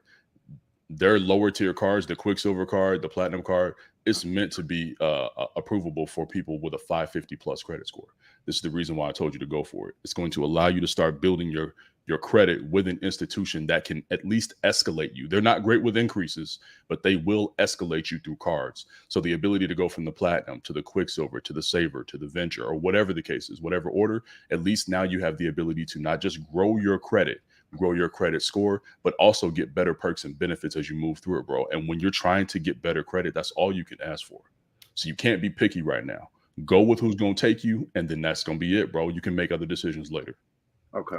their lower tier cards, the Quicksilver card, the Platinum card, it's meant to be approvable for people with a 550 plus credit score. This is the reason why I told you to go for it. It's going to allow you to start building your credit with an institution that can at least escalate you. They're not great with increases, but they will escalate you through cards. So the ability to go from the Platinum to the Quicksilver to the Saver to the Venture, or whatever the case is, whatever order, at least now you have the ability to not just grow your credit score, but also get better perks and benefits as you move through it, bro. And when you're trying to get better credit, that's all you can ask for. So you can't be picky right now. Go with who's going to take you, and then that's going to be it, bro. You can make other decisions later. Okay.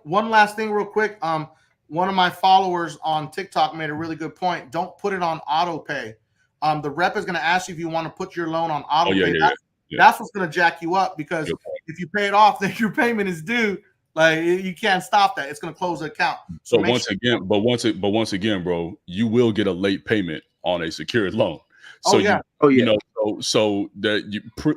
One last thing real quick. One of my followers on TikTok made a really good point. Don't put it on auto pay. The rep is going to ask you if you want to put your loan on auto pay. That's what's going to jack you up, because if you pay it off, then your payment is due. Like, you can't stop that. It's going to close the account. So once again, bro, you will get a late payment on a secured loan. So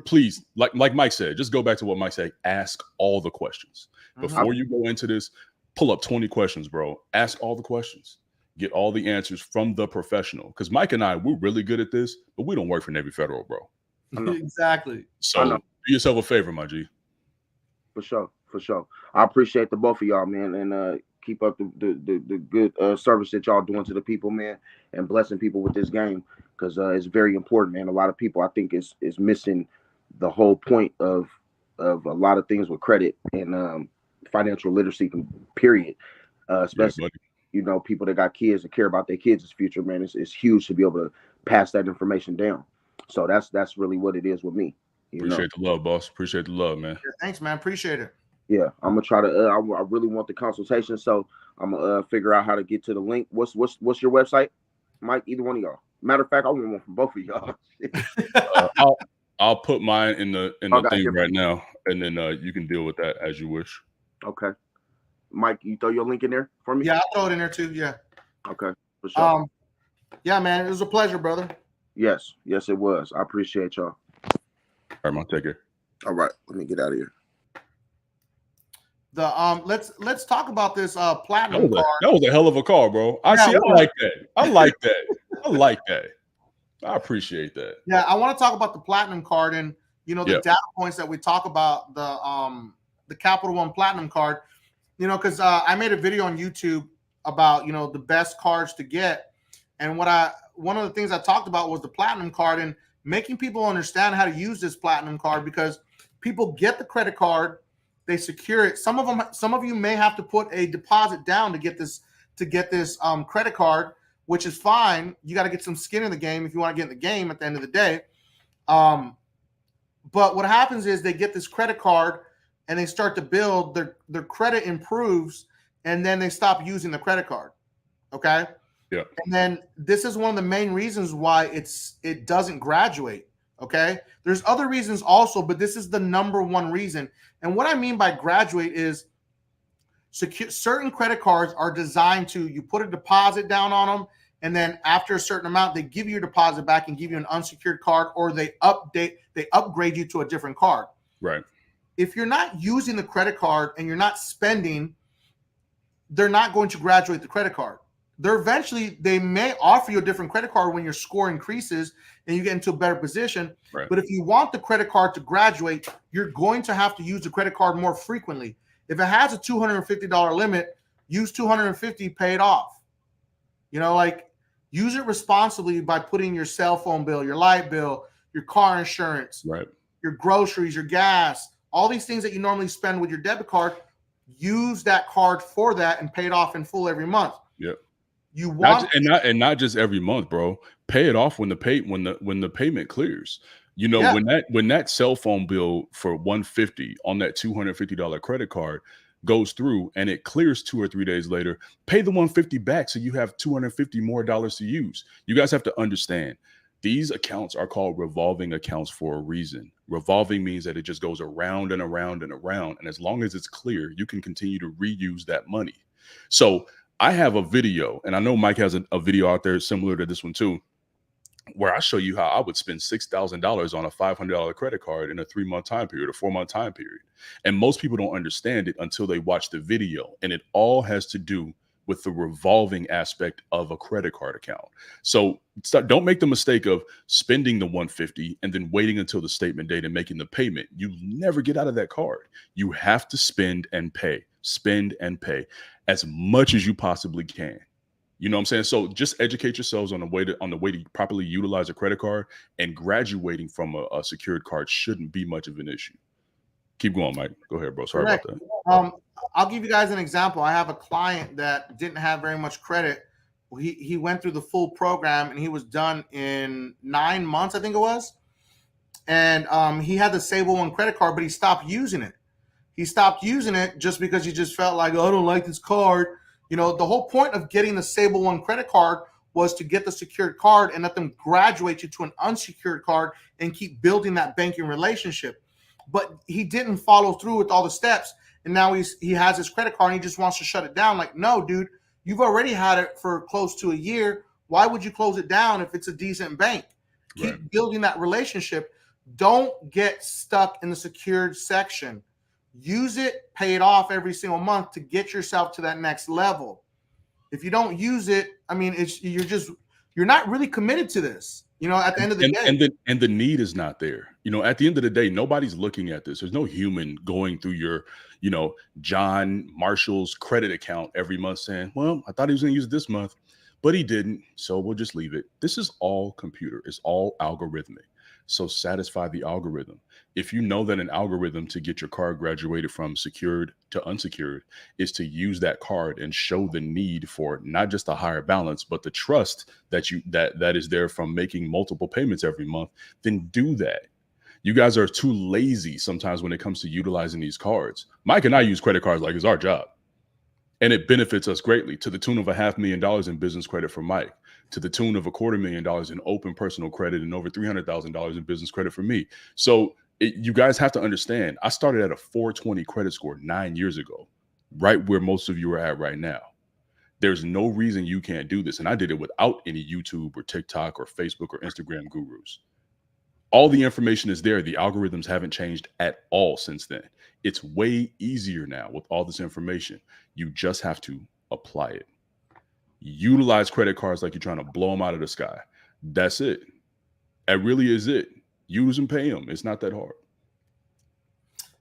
please, like Mike said, just go back to what Mike said. Ask all the questions before you go into this. Pull up 20 questions, bro. Ask all the questions. Get all the answers from the professional. Because Mike and we're really good at this, but we don't work for Navy Federal, bro. Exactly. So do yourself a favor, my G. For sure. I appreciate the both of y'all, man, and keep up the good service that y'all doing to the people, man, and blessing people with this game, because it's very important, man. A lot of people, I think, is missing the whole point of a lot of things with credit and financial literacy, period. Especially, people that got kids and care about their kids' future, man. It's huge to be able to pass that information down. So that's really what it is with me. Appreciate the love, boss. Appreciate the love, man. Yeah, thanks, man. Appreciate it. Yeah, I'm gonna try to. I really want the consultation, so I'm gonna figure out how to get to the link. What's your website, Mike? Either one of y'all. Matter of fact, I want one from both of y'all. I'll put mine in the thing right now, and then you can deal with that as you wish. Okay, Mike, you throw your link in there for me. Yeah, I'll throw it in there too. Yeah. Okay, for sure. Yeah, man, it was a pleasure, brother. Yes, it was. I appreciate y'all. All right, man, take care. All right, let me get out of here. Let's talk about this platinum card. That was a hell of a call, bro. I like that. I appreciate that. Yeah, I want to talk about the platinum card and the data points that we talk about, the Capital One platinum card. Because I made a video on YouTube about the best cards to get, and one of the things I talked about was the platinum card and making people understand how to use this platinum card, because people get the credit card. They secure it. Some of you may have to put a deposit down to get this credit card, which is fine. You got to get some skin in the game if you want to get in the game at the end of the day. But what happens is they get this credit card and they start to build, their credit improves, and then they stop using the credit card. Okay. Yeah. And then this is one of the main reasons why it doesn't graduate. Okay. There's other reasons also, but this is the number one reason. And what I mean by graduate is certain credit cards are designed to, you put a deposit down on them, and then after a certain amount, they give you your deposit back and give you an unsecured card, or they upgrade you to a different card. Right. If you're not using the credit card and you're not spending, they're not going to graduate the credit card. They may offer you a different credit card when your score increases and you get into a better position. Right. But if you want the credit card to graduate, you're going to have to use the credit card more frequently. If it has a $250 limit, use $250, pay it off. Like, use it responsibly by putting your cell phone bill, your light bill, your car insurance, right, your groceries, your gas, all these things that you normally spend with your debit card. Use that card for that and pay it off in full every month. Yep. You want not just every month, bro. Pay it off when the payment clears. When that cell phone bill for $150 on that $250 credit card goes through and it clears 2 or 3 days later, pay the $150 back so you have $250 more to use. You guys have to understand, these accounts are called revolving accounts for a reason. Revolving means that it just goes around and around and around, and as long as it's clear, you can continue to reuse that money. So I have a video, and I know Mike has a video out there similar to this one too, where I show you how I would spend $6,000 on a $500 credit card in a 3-month time period, a 4-month time period. And most people don't understand it until they watch the video. And it all has to do with the revolving aspect of a credit card account. So don't make the mistake of spending the $150 and then waiting until the statement date and making the payment. You never get out of that card. You have to spend and pay as much as you possibly can. You know what I'm saying? So just educate yourselves on the way to properly utilize a credit card, and graduating from a secured card shouldn't be much of an issue. Keep going, Mike. Go ahead, bro. Sorry about that. I'll give you guys an example. I have a client that didn't have very much credit. He went through the full program and he was done in 9 months, I think it was. And he had the Sable One credit card, but he stopped using it. He stopped using it just because he just felt like, oh, I don't like this card. The whole point of getting the Sable One credit card was to get the secured card and let them graduate you to an unsecured card and keep building that banking relationship. But he didn't follow through with all the steps. And now he has his credit card and he just wants to shut it down. Like, no, dude, you've already had it for close to a year. Why would you close it down if it's a decent bank? Keep building that relationship. Don't get stuck in the secured section. Use it, pay it off every single month to get yourself to that next level. If you don't use it, I mean, you're not really committed to this. At the end of the day, and the need is not there. At the end of the day, nobody's looking at this. There's no human going through your, John Marshall's credit account every month saying, well, I thought he was going to use it this month, but he didn't. So we'll just leave it. This is all computer. It's all algorithmic. So satisfy the algorithm. If you know that an algorithm to get your card graduated from secured to unsecured is to use that card and show the need for not just a higher balance, but the trust that is there from making multiple payments every month, then do that. You guys are too lazy sometimes when it comes to utilizing these cards. Mike and I use credit cards like it's our job. And it benefits us greatly, to the tune of $500,000 in business credit for Mike, to the tune of $250,000 in open personal credit, and over $300,000 in business credit for me. So you guys have to understand, I started at a 420 credit score 9 years ago, right where most of you are at right now. There's no reason you can't do this. And I did it without any YouTube or TikTok or Facebook or Instagram gurus. All the information is there. The algorithms haven't changed at all since then. It's way easier now with all this information. You just have to apply it. Utilize credit cards like you're trying to blow them out of the sky. That's it. That really is it. Use and pay them. It's not that hard.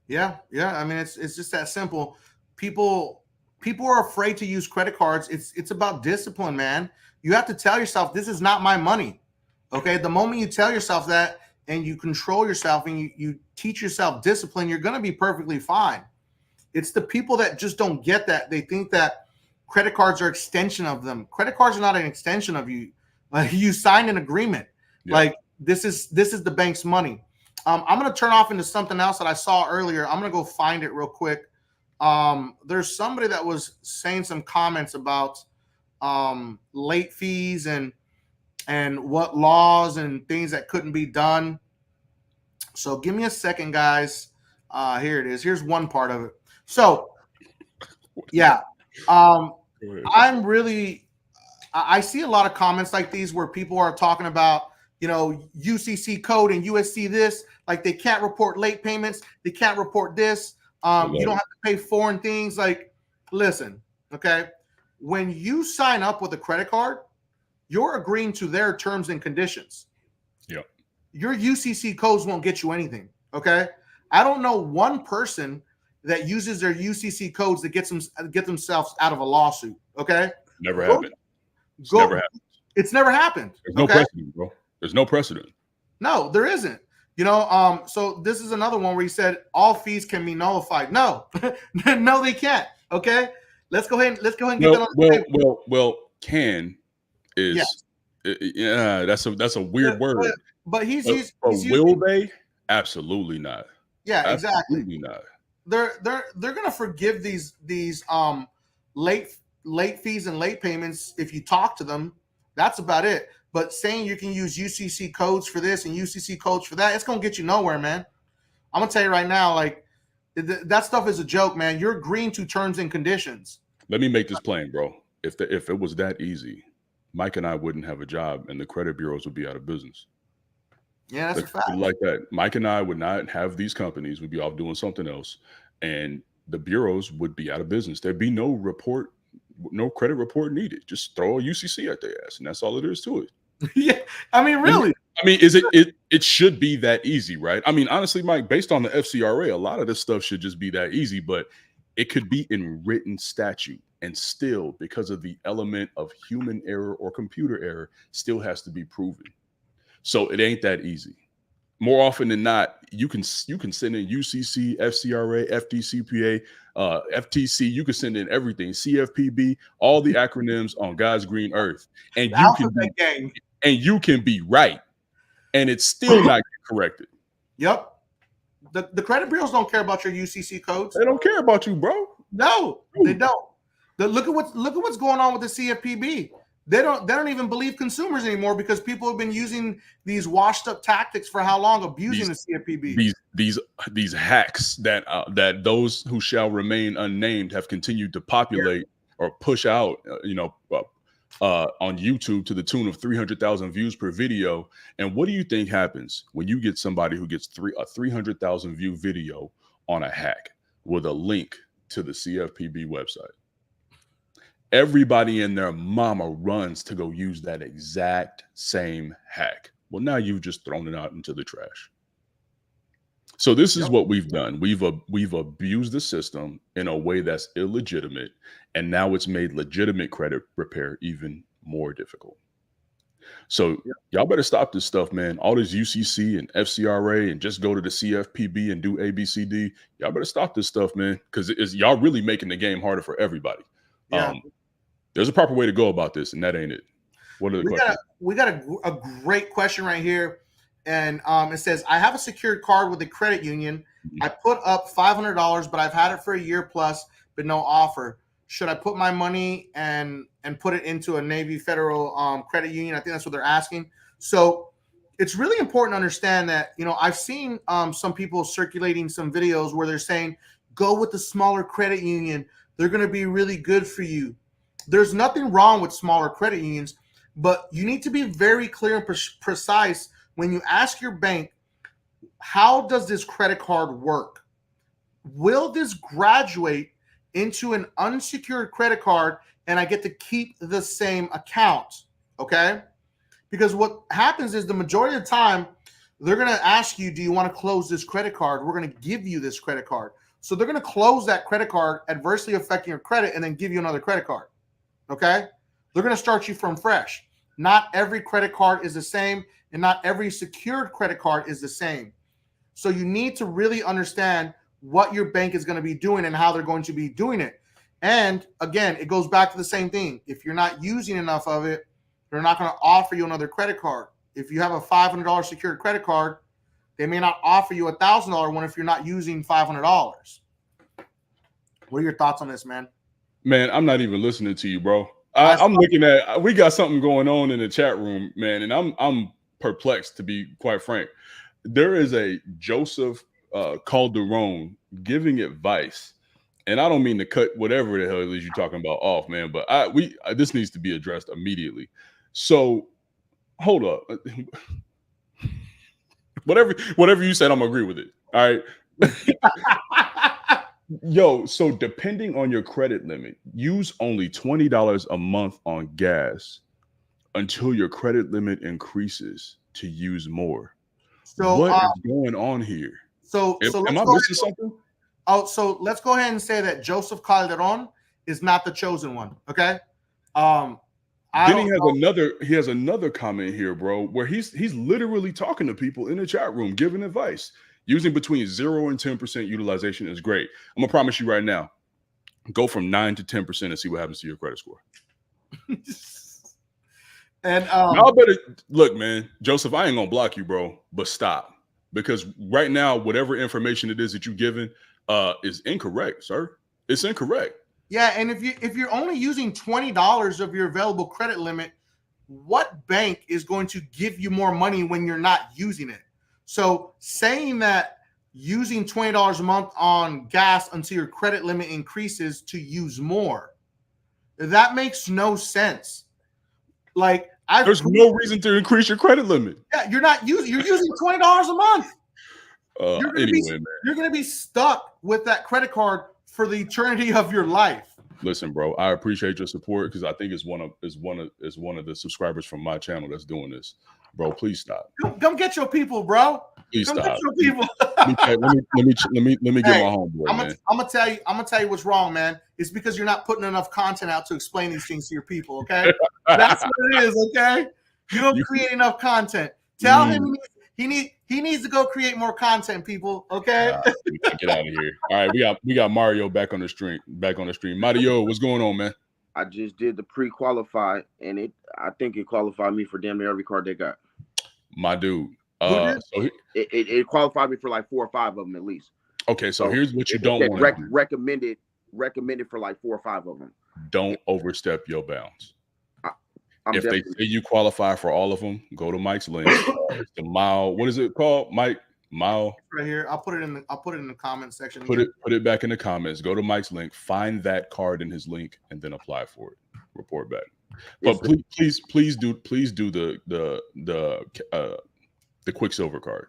Yeah. I mean, it's just that simple. People are afraid to use credit cards. It's about discipline, man. You have to tell yourself, this is not my money. Okay. The moment you tell yourself that and you control yourself and you teach yourself discipline, you're going to be perfectly fine. It's the people that just don't get that. They think that credit cards are extension of them. Credit cards are not an extension of you. You signed an agreement. Yeah. Like this is the bank's money. I'm going to turn off into something else that I saw earlier. I'm going to go find it real quick. There's somebody that was saying some comments about late fees and what laws and things that couldn't be done. So give me a second, guys. Here it is. Here's one part of it. So yeah, I see a lot of comments like these where people are talking about, you know, UCC code and USC this, like they can't report late payments. They can't report this. You don't have to pay foreign things. Like, listen, okay. When you sign up with a credit card, you're agreeing to their terms and conditions. Yep. Your UCC codes won't get you anything. Okay. I don't know one person that uses their UCC codes to get themselves out of a lawsuit. Okay. Never happened. Never happened. It's never happened. There's no precedent, bro. There's no precedent. No, there isn't. You know, so this is another one where he said all fees can be nullified. No, no, they can't. Okay. Let's go ahead and get that on the table. Well, can is yeah, that's a weird word. But he's will they? Absolutely not. Yeah, absolutely exactly. Not. They're gonna forgive these late fees and late payments if you talk to them. That's about it. But saying you can use UCC codes for this and UCC codes for that, it's gonna get you nowhere, man. I'm gonna tell you right now, like that stuff is a joke, man. You're agreeing to terms and conditions. Let me make this plain, bro. If it was that easy, Mike and I wouldn't have a job, and the credit bureaus would be out of business. Yeah, that's a fact. Like that, Mike and I would not have these companies. We'd be off doing something else, and the bureaus would be out of business. There'd be no credit report needed. Just throw a UCC at their ass, and that's all it is to it. Yeah, I mean, really. I mean, it should be that easy, right? I mean, honestly, Mike, based on the FCRA, a lot of this stuff should just be that easy, but it could be in written statute, and still, because of the element of human error or computer error, still has to be proven. So it ain't that easy. More often than not, you can send in UCC, FCRA, FDCPA, FTC. You can send in everything, CFPB, all the acronyms on God's green earth, and you can be right, and it's still not corrected. Yep. The credit bureaus don't care about your UCC codes. They don't care about you, bro. No, they don't. Look at what's going on with the CFPB. They don't even believe consumers anymore because people have been using these washed up tactics for how long, abusing the CFPB. These hacks that those who shall remain unnamed have continued to populate or push out, on YouTube to the tune of 300,000 views per video. And what do you think happens when you get somebody who gets a 300,000 view video on a hack with a link to the CFPB website? Everybody and their mama runs to go use that exact same hack. Well, now you've just thrown it out into the trash. So this is what we've done. We've abused the system in a way that's illegitimate, and now it's made legitimate credit repair even more difficult. So y'all better stop this stuff, man. All this UCC and FCRA and just go to the CFPB and do ABCD. Y'all better stop this stuff, man, because y'all really making the game harder for everybody. Yeah. There's a proper way to go about this, and that ain't it. What are the questions? We got a great question right here. And it says, I have a secured card with a credit union. I put up $500, but I've had it for a year plus, but no offer. Should I put my money and put it into a Navy Federal credit union? I think that's what they're asking. So it's really important to understand that, I've seen some people circulating some videos where they're saying, go with the smaller credit union. They're going to be really good for you. There's nothing wrong with smaller credit unions, but you need to be very clear and precise when you ask your bank, how does this credit card work? Will this graduate into an unsecured credit card and I get to keep the same account? Okay? Because what happens is the majority of the time, they're going to ask you, do you want to close this credit card? We're going to give you this credit card. So they're going to close that credit card, adversely affecting your credit, and then give you another credit card. Okay? They're going to start you from fresh. Not every credit card is the same, and not every secured credit card is the same. So you need to really understand what your bank is going to be doing and how they're going to be doing it. And again, it goes back to the same thing. If you're not using enough of it, they're not going to offer you another credit card. If you have a $500 secured credit card, they may not offer you a $1,000 one if you're not using $500. What are your thoughts on this, man? Man, I'm not even listening to you, bro. I'm looking at, we got something going on in the chat room, man, and I'm perplexed, to be quite frank. There is a Joseph Calderon giving advice, and I don't mean to cut whatever the hell it is you're talking about off, man, but this needs to be addressed immediately. So hold up. Whatever you said, I'm gonna agree with it. All right. Yo, so depending on your credit limit, use only $20 a month on gas until your credit limit increases to use more. So what is going on here? So am I missing something? Oh, so let's go ahead and say that Joseph Calderon is not the chosen one. Okay. He has another comment here, bro, where he's literally talking to people in the chat room, giving advice. Using between 0 and 10% utilization is great. I'm gonna promise you right now, go from 9 to 10% and see what happens to your credit score. And y'all better look, man. Joseph, I ain't gonna block you, bro, but stop, because right now, whatever information it is that you're giving is incorrect, sir. It's incorrect. Yeah, and if you're only using $20 of your available credit limit, what bank is going to give you more money when you're not using it? So saying that using $20 a month on gas until your credit limit increases to use more, that makes no sense. Like, there's no reason to increase your credit limit. Yeah, you're using $20 a month. You're gonna be stuck with that credit card for the eternity of your life. Listen, bro, I appreciate your support, because I think it's one of the subscribers from my channel that's doing this. Bro, please stop. Come get your people, bro. Please come stop. Get your people. let me get my homeboy, man. I'm gonna tell you what's wrong, man. It's because you're not putting enough content out to explain these things to your people. Okay, that's what it is. Okay, you don't create enough content. Tell him he needs to go create more content, people. Okay, get out of here. All right, we got Mario back on the stream. Mario, what's going on, man? I just did the pre-qualify, and I think it qualified me for damn near every card they got. My dude. So it qualified me for like 4 or 5 of them at least. Okay, so here's what you don't want to do. Recommended for like 4 or 5 of them. Don't overstep your bounds. If they say you qualify for all of them, go to Mike's link. It's the mile. What is it called, Mike? Mile. Right here. I'll put it in the comment section. Put it back in the comments. Go to Mike's link. Find that card in his link, and then apply for it. Report back. But please do the Quicksilver card.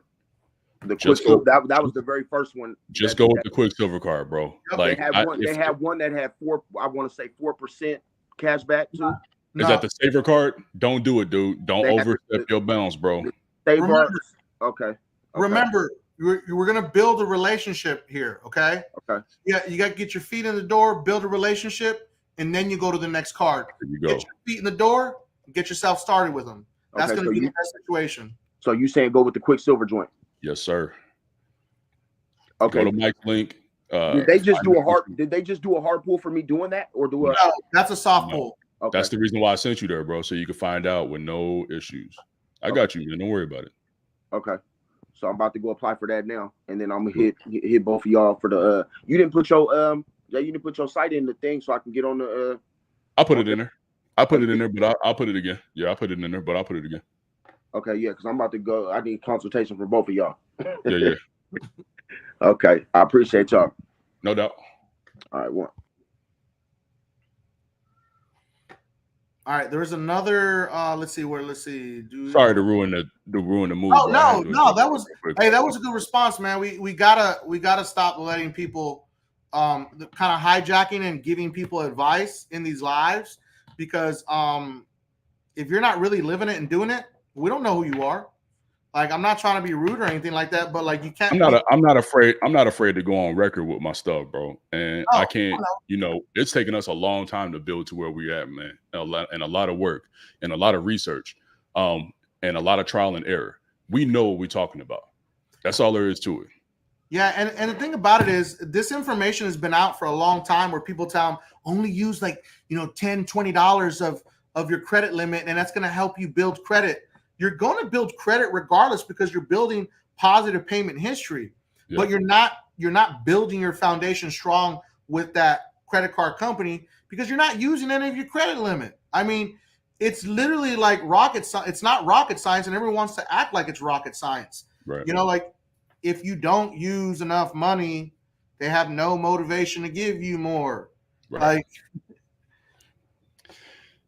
The Quicksilver, that was the very first one. Just go with the Quicksilver card, bro. Like they had one that had 4% cash back too. Is that the saver card? Don't do it, dude. Don't overstep your bounds, bro. Okay. Remember, we're gonna build a relationship here. Okay. Okay. Yeah, you got to get your feet in the door, build a relationship, and then you go to the next card. There you go. Get your feet in the door, get yourself started with them. That's gonna be the best situation. So you saying go with the Quicksilver joint? Yes, sir. Okay. Go to Mike's link. Did they just do a hard pull for me doing that, or No, that's a soft pull. Okay. That's the reason why I sent you there, bro, so you can find out with no issues. I got you, man. Don't worry about it. Okay. So I'm about to go apply for that now, and then I'm gonna hit both of y'all for the. You didn't put your site in the thing, so I can get on the. I'll put it in there. I put it in there, but I'll put it again. Yeah, I'll put it in there, but I'll put it again. Okay, yeah, because I'm about to go. I need consultation from both of y'all. Yeah. Okay, I appreciate y'all. No doubt. All right, one. All right, there's another. Let's see. Sorry to ruin the movie. Oh no, that was a good response, man. We gotta stop letting people kind of hijacking and giving people advice in these lives, because if you're not really living it and doing it, we don't know who you are. Like, I'm not trying to be rude or anything like that, but like, you can't. I'm not afraid to go on record with my stuff, bro. And I can't. It's taken us a long time to build to where we're at, man. And a lot of work and a lot of research, and a lot of trial and error. We know what we're talking about. That's all there is to it. Yeah, and the thing about it is this information has been out for a long time where people tell them only use like, you know, $10, $20 of your credit limit, and that's going to help you build credit. You're going to build credit regardless because you're building positive payment history. Yeah. But you're not building your foundation strong with that credit card company because you're not using any of your credit limit. I mean, it's literally like rocket science. It's not rocket science, and everyone wants to act like it's rocket science. Right. You know, like, if you don't use enough money, they have no motivation to give you more. Right. Like,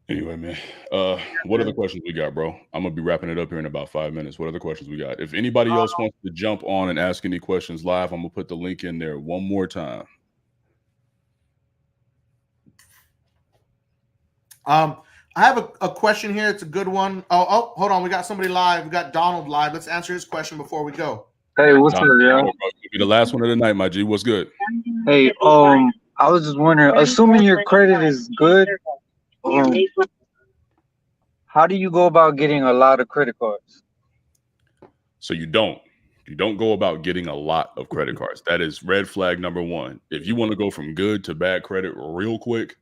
anyway, man, what other questions we got, bro? I'm gonna be wrapping it up here in about 5 minutes. What other questions we got? If anybody else wants to jump on and ask any questions live, I'm gonna put the link in there one more time. I have a question here. It's a good one. Oh, hold on. We got somebody live. We got Donald live. Let's answer his question before we go. Hey, what's up, y'all? You'll be the last one of the night, my G. What's good? Hey, I was just wondering, assuming your credit is good, how do you go about getting a lot of credit cards? So you don't go about getting a lot of credit cards. That is red flag number one. If you want to go from good to bad credit real quick,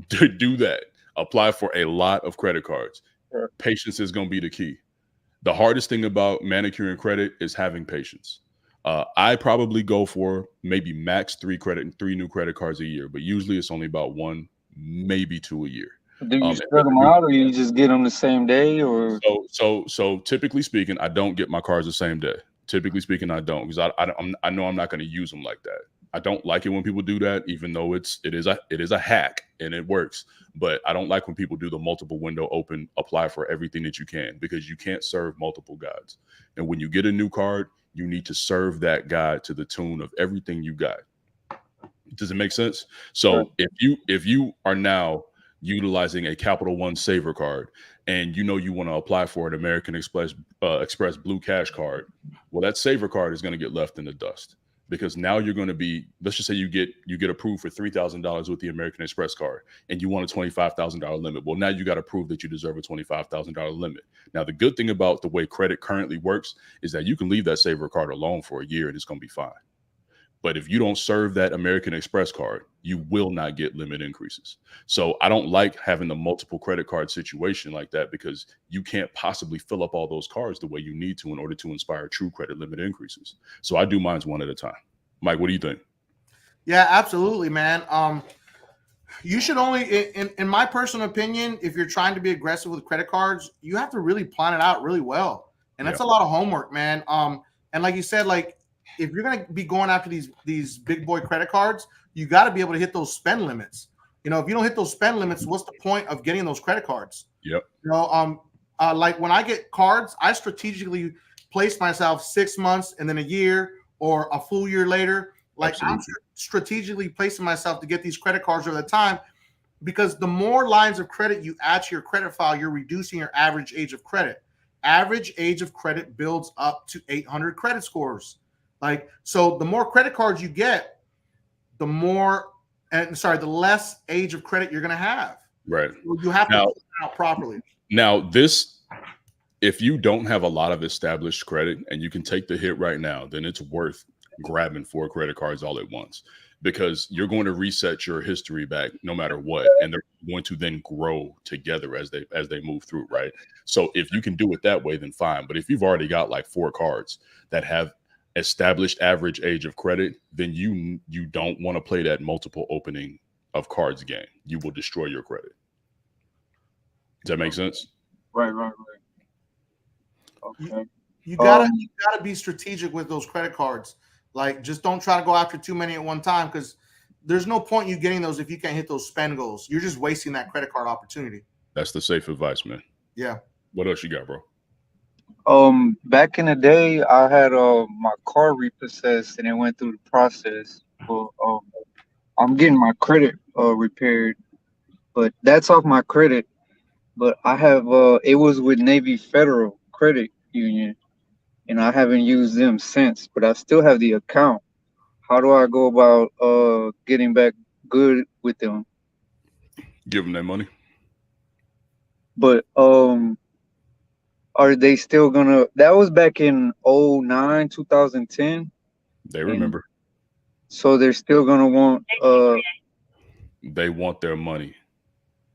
do that. Apply for a lot of credit cards. Sure. Patience is going to be the key. The hardest thing about manicuring credit is having patience. I probably go for maybe max 3 new credit cards a year, but usually it's only about 1, maybe 2 a year. Do you spread them out, or you just get them the same day? Or so typically speaking, I don't get my cards the same day. Typically speaking, I don't, because I know I'm not going to use them like that. I don't like it when people do that, even though it is a hack and it works. But I don't like when people do the multiple window open, apply for everything that you can, because you can't serve multiple guides. And when you get a new card, you need to serve that guide to the tune of everything you got. Does it make sense? So if you are now utilizing a Capital One Saver card and you know you want to apply for an American Express Blue Cash card, well, that Saver card is going to get left in the dust. Because now you're going to be, let's just say you get approved for $3,000 with the American Express card and you want a $25,000 limit. Well, now you got to prove that you deserve a $25,000 limit. Now, the good thing about the way credit currently works is that you can leave that Saver card alone for a year and it's going to be fine. But if you don't serve that American Express card, you will not get limit increases. So I don't like having the multiple credit card situation like that, because you can't possibly fill up all those cards the way you need to in order to inspire true credit limit increases. So I do mine one at a time. Mike, what do you think? Yeah, absolutely, man. You should only, in my personal opinion, if you're trying to be aggressive with credit cards, you have to really plan it out really well. And that's a lot of homework, man. And like you said, like, if you're going to be going after these big boy credit cards, you got to be able to hit those spend limits. You know, if you don't hit those spend limits, what's the point of getting those credit cards? Yep. You know, like when I get cards, I strategically place myself 6 months and then a year or a full year later. Like, absolutely. I'm strategically placing myself to get these credit cards over the time, because the more lines of credit you add to your credit file, you're reducing your average age of credit. Average age of credit builds up to 800 credit scores. Like, so the more credit cards you get, the less age of credit you're going to have. Right. So you have to plan out properly. Now, if you don't have a lot of established credit and you can take the hit right now, then it's worth grabbing 4 credit cards all at once, because you're going to reset your history back no matter what, and they're going to then grow together as they move through, right? So if you can do it that way, then fine. But if you've already got like 4 cards that have established average age of credit, then you don't want to play that multiple opening of cards game. You will destroy your credit. Does that make sense? Right. Okay. You gotta be strategic with those credit cards. Like, just don't try to go after too many at one time, because there's no point you getting those if you can't hit those spend goals. You're just wasting that credit card opportunity. That's the safe advice, man. Yeah. What else you got, bro? Back in the day, I had my car repossessed and it went through the process. Well, I'm getting my credit repaired, but that's off my credit. But I have it was with Navy Federal Credit Union, and I haven't used them since. But I still have the account. How do I go about getting back good with them? Give them that money. But are they still gonna? That was back in 2010. They remember. So they're still gonna want They want their money.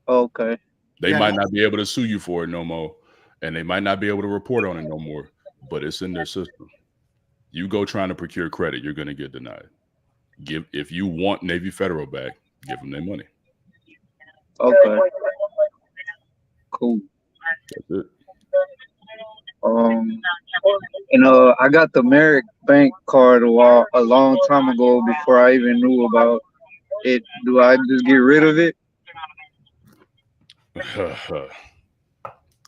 Okay. They might not be able to sue you for it no more, and they might not be able to report on it no more, but it's in their system. You go trying to procure credit, you're going to get denied. If you want Navy Federal back, give them their money. Okay. Cool. That's it. And I got the Merrick Bank card a long time ago before I even knew about it. Do I just get rid of it?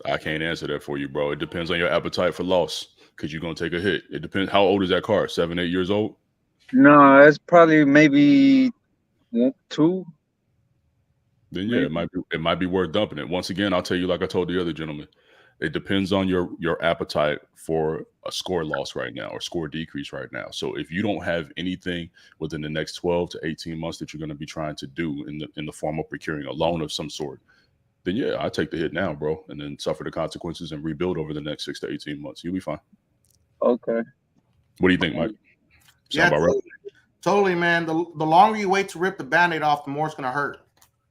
I can't answer that for you, bro. It depends on your appetite for loss, because you're gonna take a hit. It depends. How old is that car? 7, 8 years old? No, it's probably maybe 2. Then yeah, it might be worth dumping it. Once again, I'll tell you, like I told the other gentleman, it depends on your appetite for a score loss right now or score decrease right now. So if you don't have anything within the next 12 to 18 months that you're going to be trying to do in the form of procuring a loan of some sort, then yeah, I take the hit now, bro, and then suffer the consequences and rebuild over the next 6 to 18 months. You'll be fine. Okay. What do you think, Mike? Sound about right? Totally, man. The longer you wait to rip the Band-Aid off, the more it's going to hurt.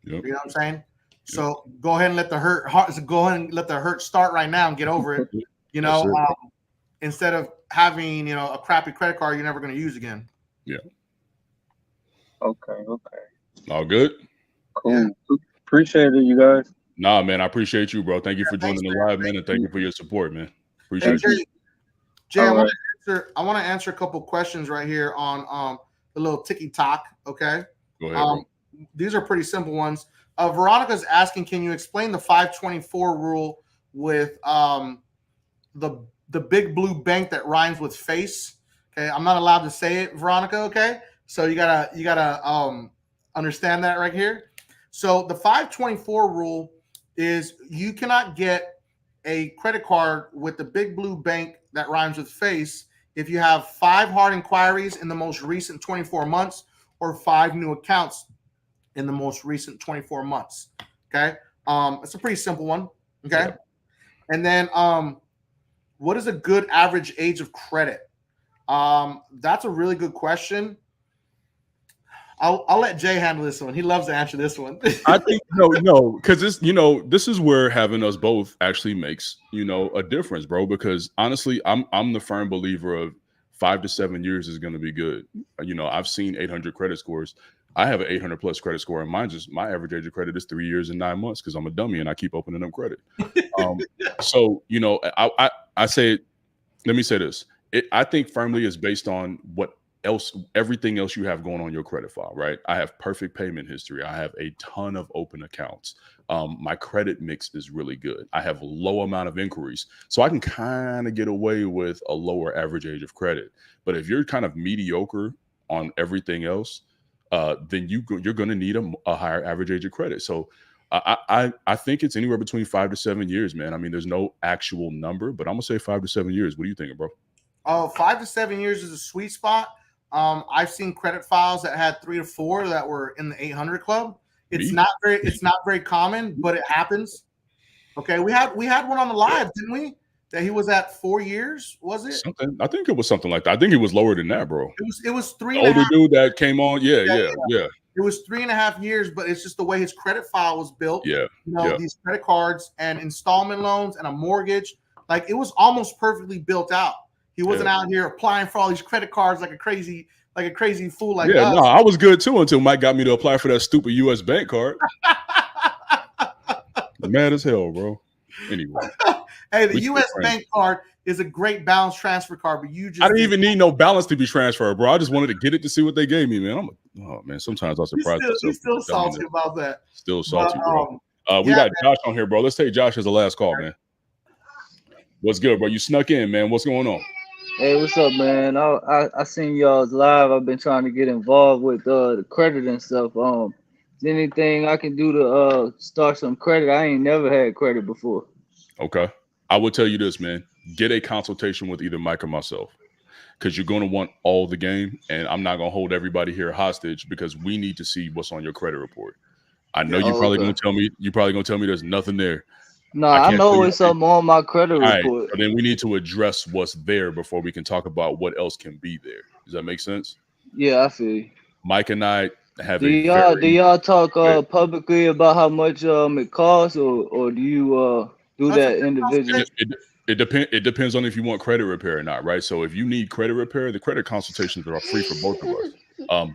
Yep. You know what I'm saying? So go ahead and let the hurt start right now and get over it. You know, instead of having a crappy credit card you're never going to use again. Yeah. Okay. All good. Cool. Yeah. Appreciate it, you guys. Nah, man, I appreciate you, bro. Thank you for joining the live, man, and thank you for your support, man. Appreciate you. Jay, I want to answer a couple questions right here on the little ticky-tock. Okay. Go ahead, bro. These are pretty simple ones. Veronica's asking, can you explain the 524 rule with the big blue bank that rhymes with face? Okay, I'm not allowed to say it, Veronica. Okay, so you gotta understand that right here. So the 524 rule is you cannot get a credit card with the big blue bank that rhymes with face if you have 5 hard inquiries in the most recent 24 months or 5 new accounts in the most recent 24 months. Okay. It's a pretty simple one. Okay. Yeah. And then what is a good average age of credit? That's a really good question. I'll let Jay handle this one. He loves to answer this one. I think no, because this is where having us both actually makes a difference, bro. Because honestly, I'm the firm believer of 5 to 7 years is going to be good. I've seen 800 credit scores. I have an 800 plus credit score, and my average age of credit is 3 years and 9 months because I'm a dummy and I keep opening up credit. So I say, let me say this. I think firmly is based on everything else you have going on your credit file, right? I have perfect payment history. I have a ton of open accounts. My credit mix is really good. I have a low amount of inquiries. So I can kind of get away with a lower average age of credit. But if you're kind of mediocre on everything else, then you're going to need a higher average age of credit. So I think it's anywhere between 5 to 7 years, man. I mean, there's no actual number, but I'm going to say 5 to 7 years. What are you thinking, bro? 5 to 7 years is a sweet spot. I've seen credit files that had 3 to 4 that were in the 800 club. It's not very common, but it happens. Okay, we had one on the live, didn't we? That he was at 4 years, was it? I think it was something like that. I think it was lower than that, bro. It was 3. The older dude that came on, yeah. It was 3.5 years, but it's just the way his credit file was built. Yeah, these credit cards and installment loans and a mortgage, like it was almost perfectly built out. He wasn't out here applying for all these credit cards like a crazy fool like us. No, I was good too until Mike got me to apply for that stupid U.S. bank card. Mad as hell, bro. Anyway. Hey, the U.S. bank card is a great balance transfer card, but I didn't even need no balance to be transferred, bro. I just wanted to get it to see what they gave me, man. Sometimes I'm surprised myself. He's still salty about that. Still salty, bro. We got Josh on here, bro. Let's take Josh as the last call, man. What's good, bro? You snuck in, man. What's going on? Hey, what's up, man? I seen y'all's live. I've been trying to get involved with the credit and stuff. Is anything I can do to start some credit? I ain't never had credit before. Okay. I will tell you this, man. Get a consultation with either Mike or myself, because you're going to want all the game, and I'm not going to hold everybody here hostage because we need to see what's on your credit report. I know you're probably going to tell me there's nothing there. Nah, I can't tell know you. it's something on my credit All right, report. so then we need to address what's there before we can talk about what else can be there. Does that make sense? Yeah, I feel you. Mike and I have Do a y'all talk publicly about how much it costs, or do you do That's a that good individually? It depends on if you want credit repair or not, right? So if you need credit repair, the credit consultations are free for both of us.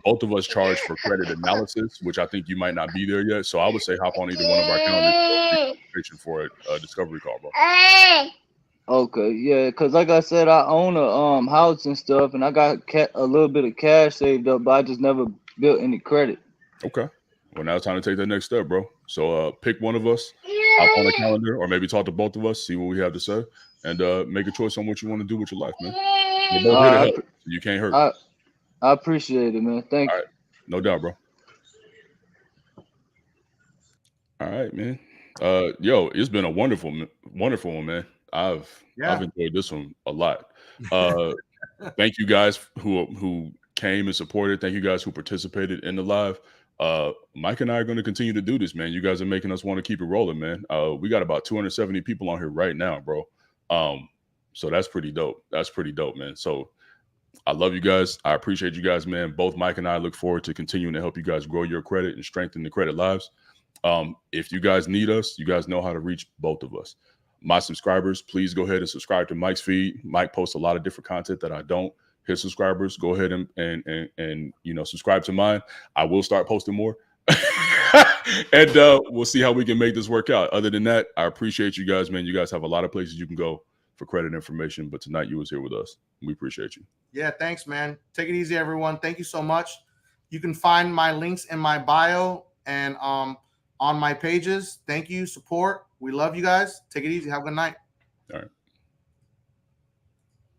Both of us charge for credit analysis, which I think you might not be there yet. So I would say hop on either one of our calendars for a discovery call, bro. Okay, yeah, because like I said, I own a house and stuff, and I got a little bit of cash saved up, but I just never built any credit. Okay. Well, now it's time to take that next step, bro. So pick one of us, hop on a calendar, or maybe talk to both of us, see what we have to say, and make a choice on what you want to do with your life, man. We're both here to help. So you can't hurt. I appreciate it, man. Thank you. No doubt, bro. All right, man. Yo, it's been a wonderful one, man. I've enjoyed this one a lot. Thank you guys who came and supported. Thank you guys who participated in the live. Mike and I are going to continue to do this, man. You guys are making us want to keep it rolling, man. We got about 270 people on here right now, bro. So that's pretty dope. That's pretty dope, man. So I love you guys. I appreciate you guys, man. Both Mike and I look forward to continuing to help you guys grow your credit and strengthen the credit lives. If you guys need us, you guys know how to reach both of us. My subscribers, please go ahead and subscribe to Mike's feed. Mike posts a lot of different content that I don't. His subscribers, go ahead and subscribe to mine. I will start posting more. And we'll see how we can make this work out. Other than that, I appreciate you guys, man. You guys have a lot of places you can go for credit information, but tonight you was here with us. We appreciate you. Yeah, thanks, man. Take it easy, everyone. Thank you so much. You can find my links in my bio and on my pages. Thank you. Support. We love you guys. Take it easy. Have a good night. All right.